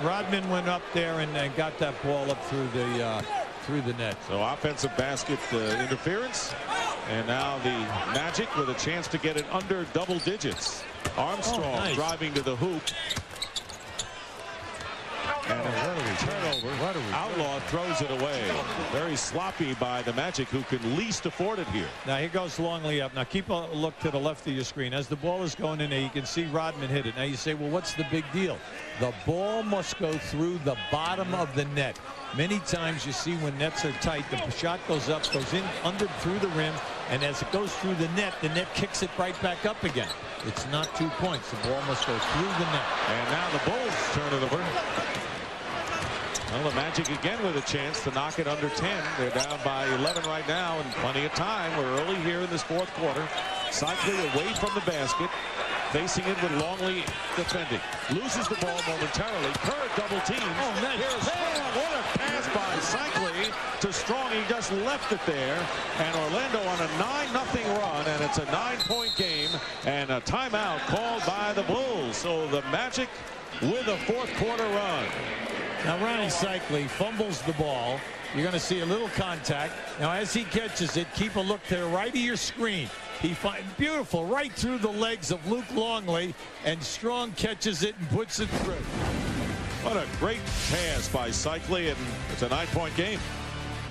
Rodman went up there and got that ball up through the net. So offensive basket interference, and now the Magic with a chance to get it under double digits. Armstrong driving to the hoop. And a turnover. Outlaw throws it away. Very sloppy by the Magic, who can least afford it here. Now here goes Longley up. Now keep a look to the left of your screen. As the ball is going in there, you can see Rodman hit it. Now you say, well, what's the big deal? The ball must go through the bottom of the net. Many times you see when nets are tight, the shot goes up, goes in under through the rim, and as it goes through the net kicks it right back up again. It's not 2 points. The ball must go through the net. And now the Bulls turn it over. Well, the Magic again with a chance to knock it under 10. They're down by 11 right now, and plenty of time. We're early here in this fourth quarter. Cycli away from the basket, facing it with Longley defending. Loses the ball momentarily. Kerr double teams. Oh, nice. Here's Strong. What a pass by Cycli to Strong. He just left it there. And Orlando on a 9-0 run, and it's a 9-point game, and a timeout called by the Bulls. So the Magic with a fourth quarter run. Now Ronnie Cycli fumbles the ball. You're going to see a little contact. Now as he catches it, keep a look to the right of your screen. He finds beautiful right through the legs of Luke Longley, and Strong catches it and puts it through. What a great pass by Cycli, and it's a 9-point game.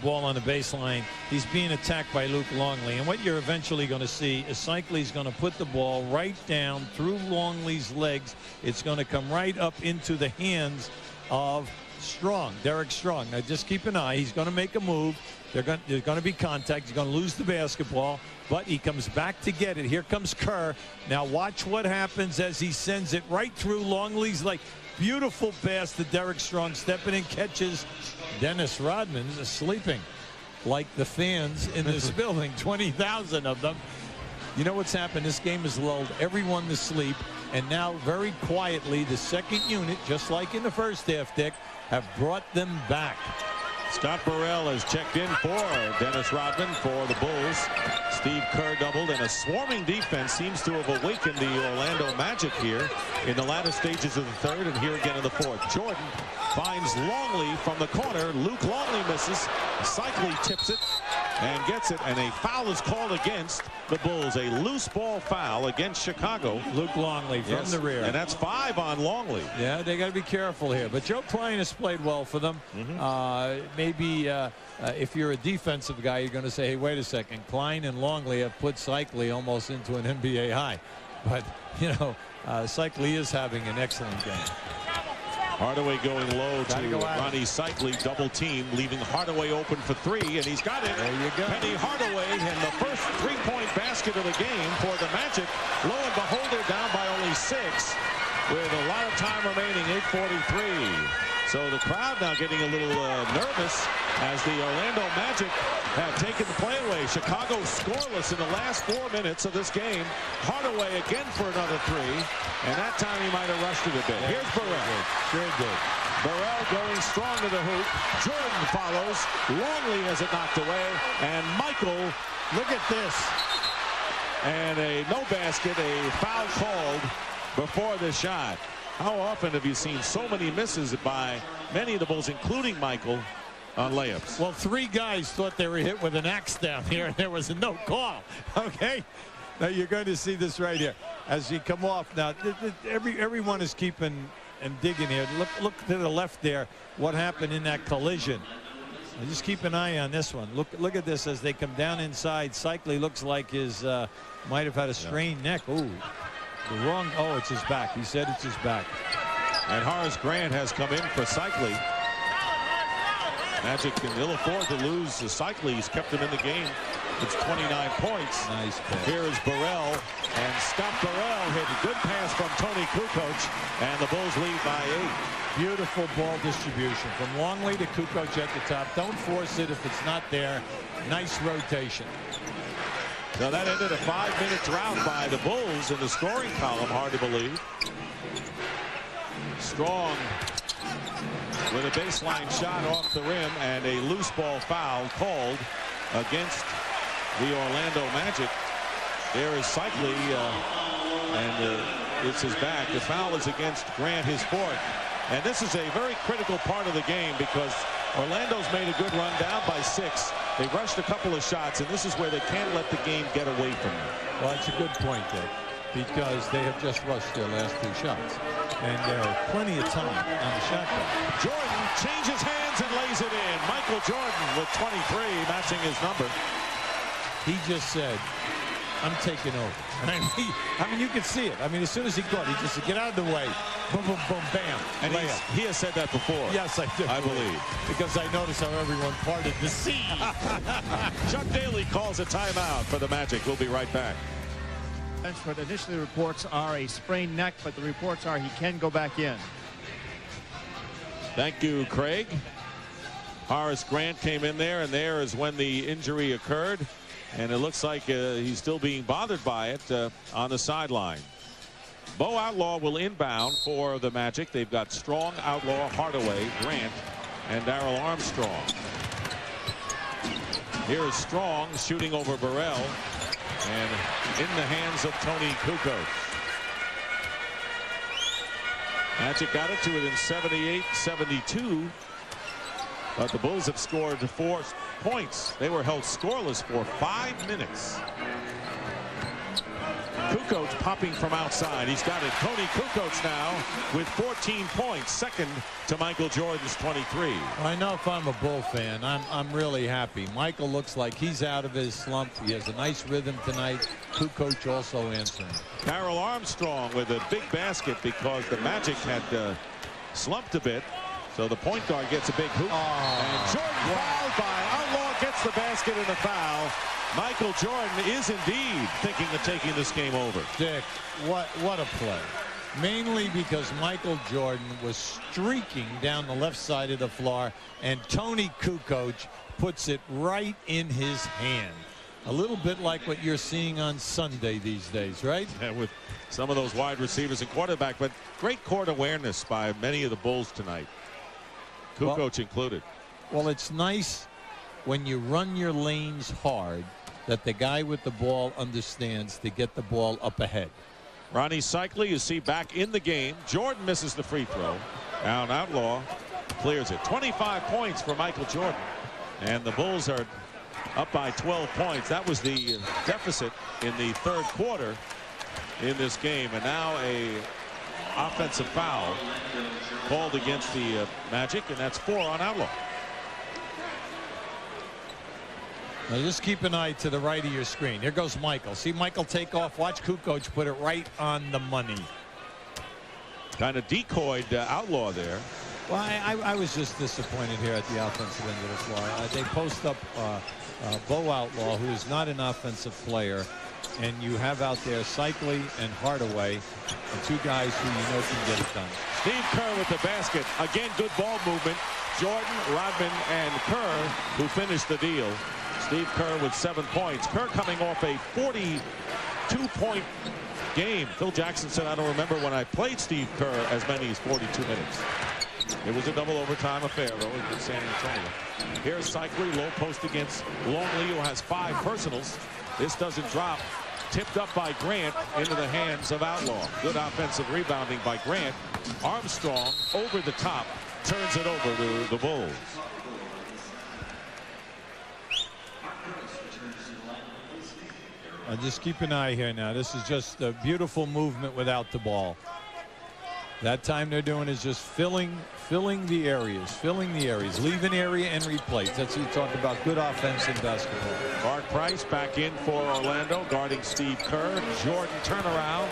Ball on the baseline. He's being attacked by Luke Longley, and what you're eventually going to see is Cycli's going to put the ball right down through Longley's legs. It's going to come right up into the hands of Strong, Derek Strong. Now just keep an eye. He's going to make a move. There's going to be contact. He's going to lose the basketball, but he comes back to get it. Here comes Kerr. Now watch what happens as he sends it right through Longley's leg. Beautiful pass to Derek Strong, stepping in, catches. Dennis Rodman is sleeping like the fans in this building, 20,000 of them. You know what's happened? This game has lulled everyone to sleep, and now very quietly the second unit, just like in the first half, Dick, have brought them back. Scott Burrell has checked in for Dennis Rodman for the Bulls. Steve Kerr doubled, and a swarming defense seems to have awakened the Orlando Magic here in the latter stages of the third, and here again in the fourth. Jordan finds Longley from the corner. Luke Longley misses. Cycli tips it and gets it, and a foul is called against the Bulls. A loose ball foul against Chicago. Luke Longley from the rear. And that's 5 on Longley. Yeah, they got to be careful here. But Joe Klein has played well for them. Maybe if you're a defensive guy, you're going to say, hey, wait a second. Klein and Longley have put Cycli almost into an NBA high. But, Cycli is having an excellent game. Hardaway going low to Ronnie Cycli, double team, leaving Hardaway open for 3, and he's got it. There you go. Penny Hardaway, and the first 3-point basket of the game for the Magic. Lo and behold, they're down by only 6 with a lot of time remaining, 8:43. So the crowd now getting a little nervous as the Orlando Magic have taken the play away. Chicago scoreless in the last 4 minutes of this game. Hardaway again for another three, and that time he might have rushed it a bit. Here's Burrell. Sure did. Burrell going strong to the hoop. Jordan follows. Longley has it knocked away, and Michael, look at this. And a no basket, a foul called before the shot. How often have you seen so many misses by many of the Bulls, including Michael, on layups? Well, 3 guys thought they were hit with an axe down here, and there was a no call. Okay? Now you're going to see this right here. As you come off now, everyone is keeping and digging here. Look to the left there, what happened in that collision. Now just keep an eye on this one. Look at this as they come down inside. Cycli looks like his might have had a strained neck. Ooh. The wrong, oh, it's his back. He said it's his back. And Horace Grant has come in for Cycli. Magic can ill afford to lose Cycli. He's kept him in the game. It's 29 points. Nice pass. Here is Burrell, and Scott Burrell hit a good pass from Tony Kukoc, and the Bulls lead by 8. Beautiful ball distribution from Longley to Kukoc at the top. Don't force it if it's not there. Nice rotation. So that ended a 5-minute drought by the Bulls in the scoring column. Hard to believe. Strong with a baseline shot off the rim and a loose ball foul called against the Orlando Magic. There is Cycli, and it's his back. The foul is against Grant, his 4th. And this is a very critical part of the game because Orlando's made a good run down by 6. They rushed a couple of shots, and this is where they can't let the game get away from them. Well, that's a good point, Dick, because they have just rushed their last 2 shots. And there are plenty of time on the shot clock. Jordan changes hands and lays it in. Michael Jordan with 23, matching his number. He just said, I'm taking over. I mean, you can see it. I mean, as soon as he caught, he just said, get out of the way. Boom, boom, boom, bam. And he has said that before. Yes, I do. I believe. Because I noticed how everyone parted the sea. Chuck Daly calls a timeout for the Magic. We'll be right back. But initially, the reports are a sprained neck, but the reports are he can go back in. Thank you, Craig. Horace Grant came in there, and there is when the injury occurred. And it looks like he's still being bothered by it on the sideline. Bo Outlaw will inbound for the Magic. They've got Strong, Outlaw, Hardaway, Grant, and Darrell Armstrong. Here is Strong shooting over Burrell, and in the hands of Tony Kukoc. Magic got it to it in 78-72. But the Bulls have scored 4 points. They were held scoreless for 5 minutes. Kukoc popping from outside. He's got it. Tony Kukoc now with 14 points, second to Michael Jordan's 23. I know if I'm a Bull fan, I'm really happy. Michael looks like he's out of his slump. He has a nice rhythm tonight. Kukoc also answering. Darrell Armstrong with a big basket because the Magic had slumped a bit. So the point guard gets a big hoop. And Jordan fouled by Outlaw, gets the basket and a foul. Michael Jordan is indeed thinking of taking this game over. Dick, what a play. Mainly because Michael Jordan was streaking down the left side of the floor, and Tony Kukoc puts it right in his hand. A little bit like what you're seeing on Sunday these days, right? Yeah, with some of those wide receivers and quarterback, but great court awareness by many of the Bulls tonight. Kukoc included. Well, it's nice when you run your lanes hard that the guy with the ball understands to get the ball up ahead. Ronnie Cycli, you see, back in the game. Jordan misses the free throw. Down Outlaw clears it. 25 points for Michael Jordan. And the Bulls are up by 12 points. That was the deficit in the 3rd quarter in this game. And now a offensive foul called against the Magic, and that's 4 on Outlaw. Now just keep an eye to the right of your screen. Here goes Michael. See Michael take off. Watch Kukoc put it right on the money. Kind of decoyed Outlaw there. Well, I was just disappointed here at the offensive end of the floor. They post up Bo Outlaw, who is not an offensive player, and you have out there Cycli and Hardaway, and two guys who you know can get it done. Steve Kerr with the basket. Again, good ball movement. Jordan, Rodman, and Kerr who finished the deal. Steve Kerr with 7 points. Kerr coming off a 42-point game. Phil Jackson said, I don't remember when I played Steve Kerr as many as 42 minutes. It was a double overtime affair, though, in San Antonio. Here's Cycli, low post against Longley, who has 5 personals. This doesn't drop. Tipped up by Grant into the hands of Outlaw. Good offensive rebounding by Grant. Armstrong over the top turns it over to the Bulls. Just keep an eye here now. This is just a beautiful movement without the ball. That time they're doing is just filling the areas, leave an area and replace. That's what you talk about, good offense in basketball. Bart Price back in for Orlando, guarding Steve Kerr. Jordan turnaround.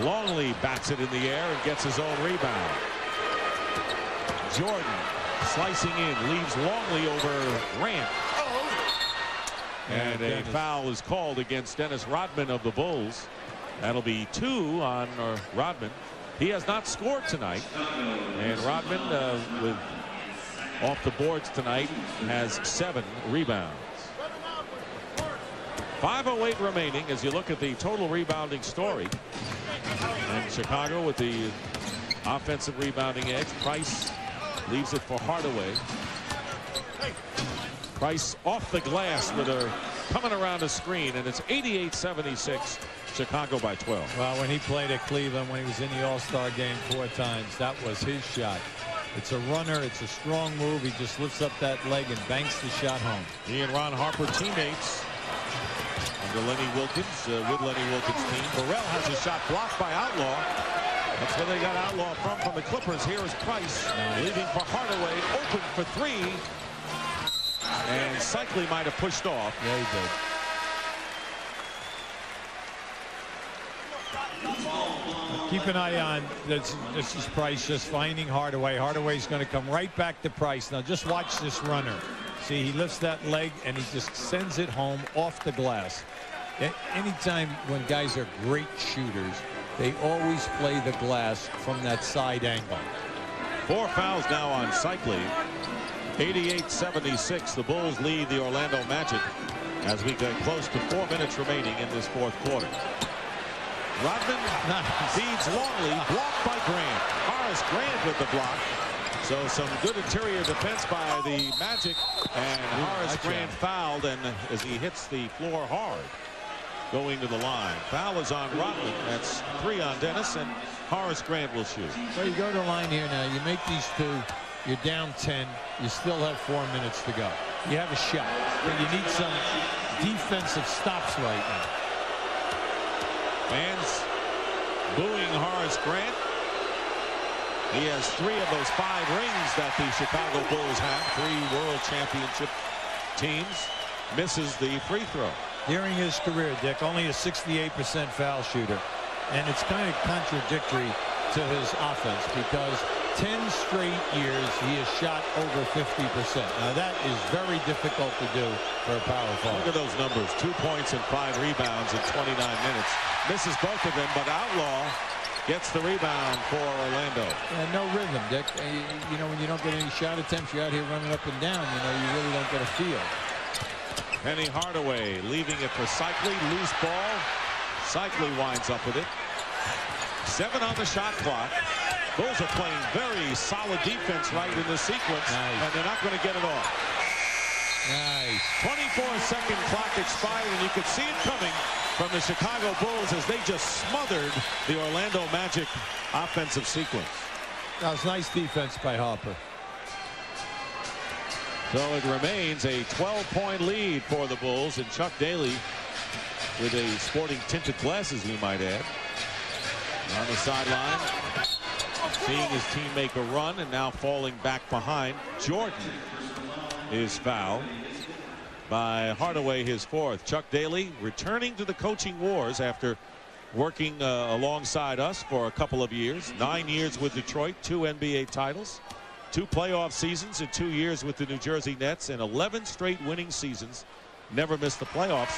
Longley bats it in the air and gets his own rebound. Jordan slicing in, leaves Longley over Grant. And a foul is called against Dennis Rodman of the Bulls. That'll be 2 on Rodman. He has not scored tonight, and Rodman with off the boards tonight has 7 rebounds. 5:08 remaining as you look at the total rebounding story. And Chicago with the offensive rebounding edge. Price leaves it for Hardaway. Price off the glass with her coming around the screen, and it's 88-76. Chicago by 12. Well, when he played at Cleveland, when he was in the All-Star game 4 times, that was his shot. It's a runner. It's a strong move. He just lifts up that leg and banks the shot home. He and Ron Harper teammates under Lenny Wilkins, with Lenny Wilkins' team. Burrell has a shot blocked by Outlaw. That's where they got Outlaw from the Clippers. Here is Price leaving for Hardaway, open for 3. And Cycli might have pushed off. Yeah, he did. Keep an eye on this. This is Price just finding Hardaway. Hardaway's going to come right back to Price. Now just watch this runner. See, he lifts that leg and he just sends it home off the glass. Anytime when guys are great shooters, they always play the glass from that side angle. 4 fouls now on Cycli. 88-76. The Bulls lead the Orlando Magic as we get close to 4 minutes remaining in this 4th quarter. Rodman feeds Longley, blocked by Grant. Horace Grant with the block. So some good interior defense by the Magic, and Horace Grant fouled, and as he hits the floor hard going to the line. Foul is on Rodman. That's 3 on Dennis, and Horace Grant will shoot. So you go to the line here now. You make these 2. You're down 10. You still have 4 minutes to go. You have a shot, but you need some defensive stops right now. Fans booing Horace Grant. He has 3 of those 5 rings that the Chicago Bulls have. 3 world championship teams. Misses the free throw. During his career, Dick, only a 68% foul shooter. And it's kind of contradictory to his offense because 10 straight years he has shot over 50%. Now that is very difficult to do for a power forward. Look at those numbers. 2 points and 5 rebounds in 29 minutes. Misses both of them, but Outlaw gets the rebound for Orlando. Yeah, no rhythm, Dick. You know, when you don't get any shot attempts, you're out here running up and down. You know, you really don't get a feel. Penny Hardaway leaving it for Cycli. Loose ball. Cycli winds up with it. 7 on the shot clock. Bulls are playing very solid defense right in this sequence, and they're not going to get it off. Nice. 24-second clock expired, and you could see it coming from the Chicago Bulls as they just smothered the Orlando Magic offensive sequence. That was nice defense by Harper. So it remains a 12-point lead for the Bulls, and Chuck Daly with a sporting tinted glasses, we might add, on the sideline, seeing his team make a run and now falling back behind. Jordan is fouled by Hardaway, his 4th. Chuck Daly returning to the coaching wars after working alongside us for a couple of years. 9 years with Detroit, 2 NBA titles, 2 playoff seasons in 2 years with the New Jersey Nets, and 11 straight winning seasons. Never missed the playoffs.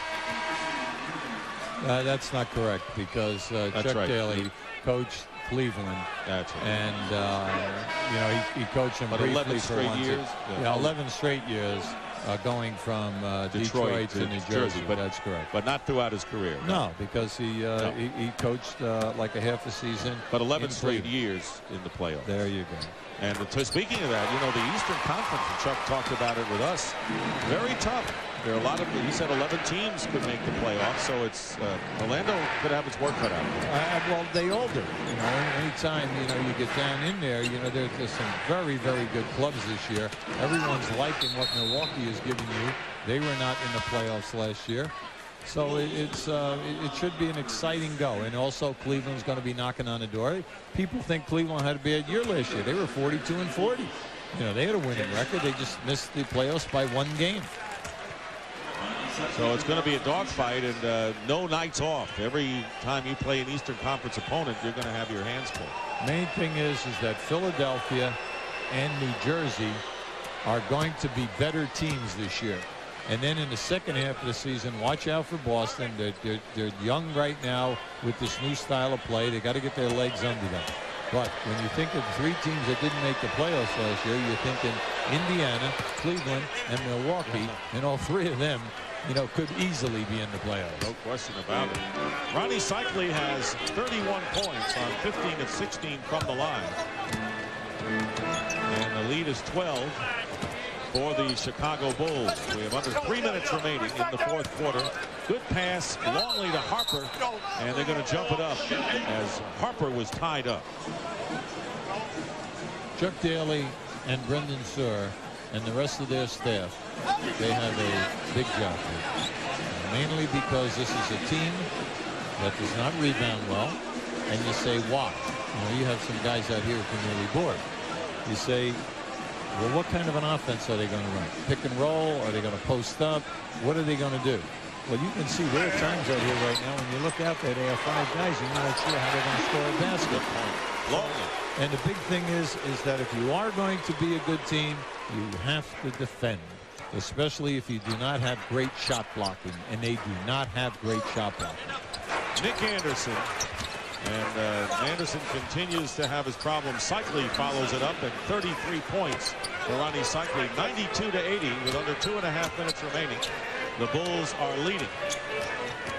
That's not correct, because Chuck Daly coached Cleveland. That's right. And you know, he coached them briefly 11 for straight 1 years. Yeah, 11 straight years, going from Detroit to New Jersey. But that's correct. But not throughout his career. No, because he coached like a half a season. But 11 straight years in the playoffs. There you go. And speaking of that, you know, the Eastern Conference, and Chuck talked about it with us, very tough. There are a lot of, he said 11 teams could make the playoffs, so it's Orlando could have its work cut out. Well, they all do. You know, anytime, you know, you get down in there, you know, there's some very, very good clubs this year. Everyone's liking what Milwaukee is giving you. They were not in the playoffs last year. So it should be an exciting go. And also Cleveland's going to be knocking on the door. People think Cleveland had a bad year last year. They were 42-40. You know, they had a winning record. They just missed the playoffs by 1 game. So it's going to be a dogfight, and no nights off. Every time you play an Eastern Conference opponent, you're going to have your hands full. Main thing is that Philadelphia and New Jersey are going to be better teams this year. And then in the second half of the season, watch out for Boston. They're young right now with this new style of play. They got to get their legs under them. But when you think of the 3 teams that didn't make the playoffs last year, you're thinking Indiana, Cleveland, and Milwaukee, and all 3 of them, you know, could easily be in the playoffs. No question about it. Ronnie Cycli has 31 points on 15 of 16 from the line. And the lead is 12 for the Chicago Bulls. We have under 3 minutes remaining in the 4th quarter. Good pass, Longley to Harper, and they're going to jump it up as Harper was tied up. Chuck Daly and Brendan Suhr and the rest of their staff, they have a big job here. Mainly because this is a team that does not rebound well, and you say, why? You know, you have some guys out here who are nearly bored. You say, well, what kind of an offense are they going to run? Pick and roll? Are they going to post up? What are they going to do? Well, you can see there are times out here right now when you look out there, they have 5 guys, you're not sure how they're going to score a basket. And the big thing is that if you are going to be a good team, you have to defend, especially if you do not have great shot blocking, and they do not have great shot blocking. Nick Anderson. And Anderson continues to have his problems. Cycli follows it up, and 33 points for Ronnie Cycli. 92-80 with under 2.5 minutes remaining. The Bulls are leading.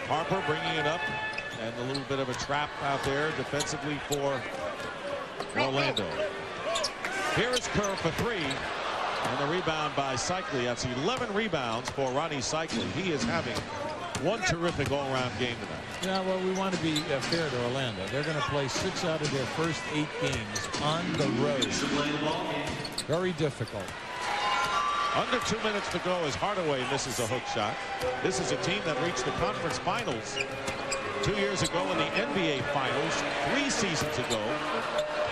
Harper bringing it up, and a little bit of a trap out there defensively for Orlando. Here is Kerr for 3, and the rebound by Cycli. That's 11 rebounds for Ronnie Cycli. He is having one terrific all-around game tonight. Yeah, well, we want to be fair to Orlando. They're going to play 6 out of their first 8 games on the road. Very difficult. Under 2 minutes to go as Hardaway misses a hook shot. This is a team that reached the conference finals 2 years ago in the NBA finals 3 seasons ago.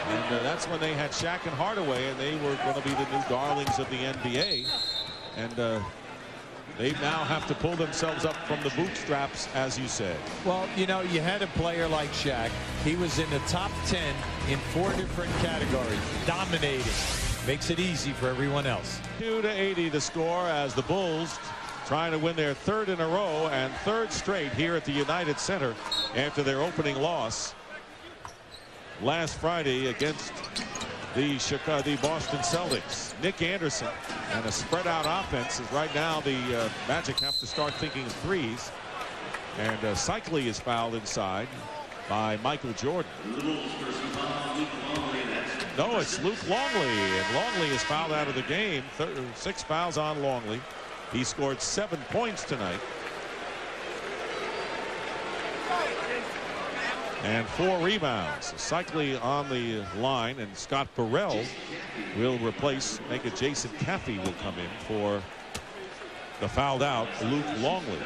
And that's when they had Shaq and Hardaway, and they were going to be the new darlings of the NBA. And they now have to pull themselves up from the bootstraps, as you said. Well, you know, you had a player like Shaq. He was in the top 10 in 4 different categories, dominating. Makes it easy for everyone else. 2-80 the score as the Bulls trying to win their 3rd in a row and 3rd straight here at the United Center after their opening loss last Friday against the Boston Celtics. Nick Anderson and a spread out offense is right now the Magic have to start thinking of threes. And Cycli is fouled inside by Michael Jordan. No, it's Luke Longley, and Longley is fouled out of the game. 6 fouls on Longley. He scored 7 points tonight. And 4 rebounds. Cycli on the line, and Scott Burrell will make it Jason Caffey will come in for the fouled out Luke Longley.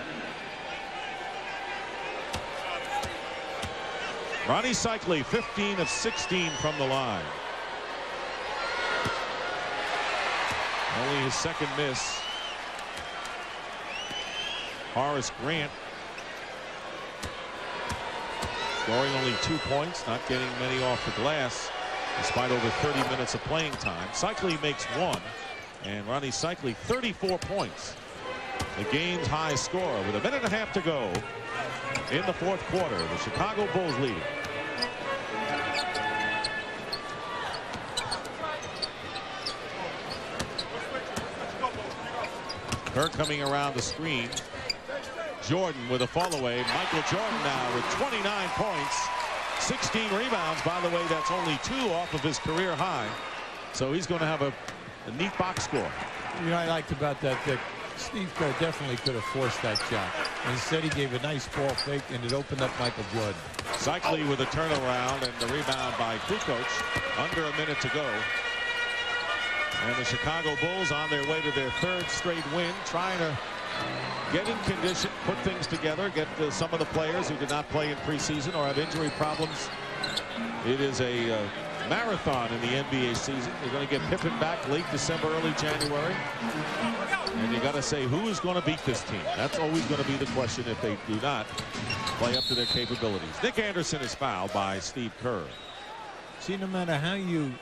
Ronnie Cycli, 15 of 16 from the line. Only his 2nd miss. Horace Grant scoring only 2 points, not getting many off the glass despite over 30 minutes of playing time. Cycli makes 1, and Ronnie Cycli 34 points. The game's high score with 1.5 minutes to go in the fourth quarter. The Chicago Bulls leading. Kerr coming around the screen. Jordan with a fall away. Michael Jordan now with 29 points, 16 rebounds. By the way, that's only 2 off of his career high. So he's going to have a neat box score. You know, I liked about that Steve Kerr definitely could have forced that shot. Instead, he gave a nice ball fake, and it opened up Michael Jordan. Cycli with a turnaround and the rebound by Kukoc. Under 1 minute to go. And the Chicago Bulls on their way to their 3rd straight win, trying to get in condition, put things together, get some of the players who did not play in preseason or have injury problems. It is a marathon in the NBA season. You're going to get Pippen back late December, early January. And you got to say, who is going to beat this team? That's always going to be the question if they do not play up to their capabilities. Nick Anderson is fouled by Steve Kerr. See, no matter how you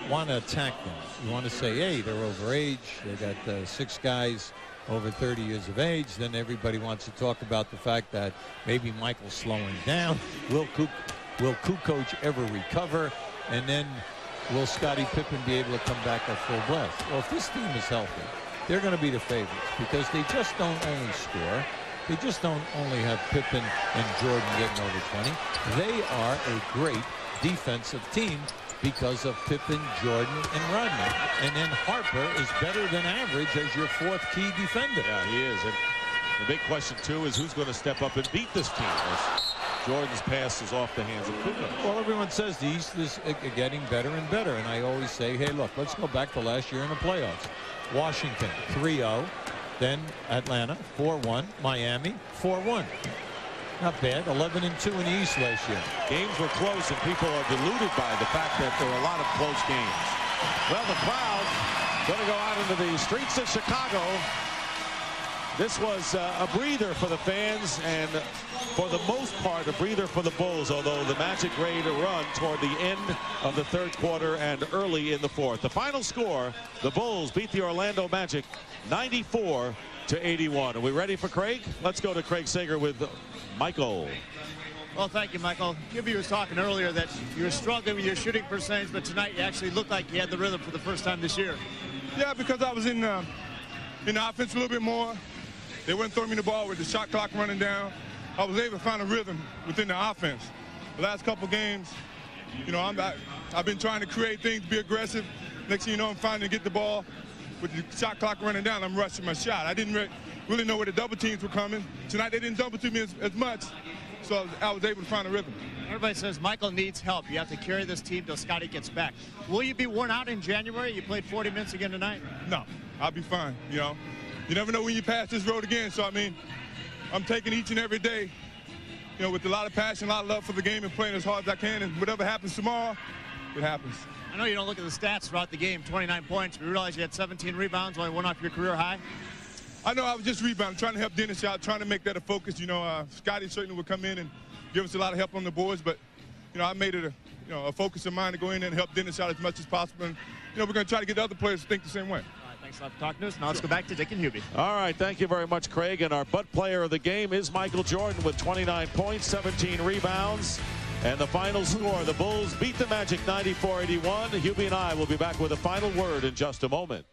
want to attack them, you want to say, hey, they're over age. They got 6 guys over 30 years of age. Then everybody wants to talk about the fact that maybe Michael's slowing down. Will Kukoc ever recover? And then will Scottie Pippen be able to come back at full blast? Well, if this team is healthy, they're going to be the favorites because they just don't only score. They just don't only have Pippen and Jordan getting over 20. They are a great defensive team because of Pippen, Jordan, and Rodman. And then Harper is better than average as your 4th key defender. Yeah, he is. And the big question, too, is who's going to step up and beat this team as Jordan's pass is off the hands of Kukoc. Well, everyone says the East is getting better and better. And I always say, hey, look, let's go back to last year in the playoffs. Washington, 3-0. Then Atlanta, 4-1. Miami, 4-1. Not bad. 11-2 in the East last year. Games were close, and people are deluded by the fact that there were a lot of close games. Well, the crowd going to go out into the streets of Chicago. This was a breather for the fans, and for the most part, a breather for the Bulls, although the Magic made a run toward the end of the 3rd quarter and early in the 4th. The final score, the Bulls beat the Orlando Magic 94-81. Are we ready for Craig? Let's go to Craig Sager with Michael. Well, thank you, Michael. Hubie was talking earlier that you were struggling with your shooting percentage, but tonight you actually looked like you had the rhythm for the first time this year. Yeah, because I was in the offense a little bit more. They wouldn't throw me the ball with the shot clock running down. I was able to find a rhythm within the offense. The last couple games, you know, I've been trying to create things, be aggressive. Next thing you know, I'm finding to get the ball with the shot clock running down. I'm rushing my shot. I didn't really know where the double teams were coming. Tonight they didn't double team me as much, so I was able to find a rhythm. Everybody says Michael needs help. You have to carry this team till Scottie gets back. Will you be worn out in January? You played 40 minutes again tonight. No, I'll be fine, you know. You never know when you pass this road again, so I mean, I'm taking each and every day, you know, with a lot of passion, a lot of love for the game and playing as hard as I can, and whatever happens tomorrow, it happens. I know you don't look at the stats throughout the game, 29 points. We realize you had 17 rebounds, only 1 off your career high. I know I was just rebounding, trying to help Dennis out, trying to make that a focus. You know, Scottie certainly would come in and give us a lot of help on the boards, but, you know, I made it a focus of mine to go in there and help Dennis out as much as possible. And, you know, we're going to try to get the other players to think the same way. Thanks a lot for talking to us. Now let's go back to Dick and Hubie. All right, thank you very much, Craig. And our butt player of the game is Michael Jordan with 29 points, 17 rebounds. And the final score, the Bulls beat the Magic 94-81. Hubie and I will be back with a final word in just a moment.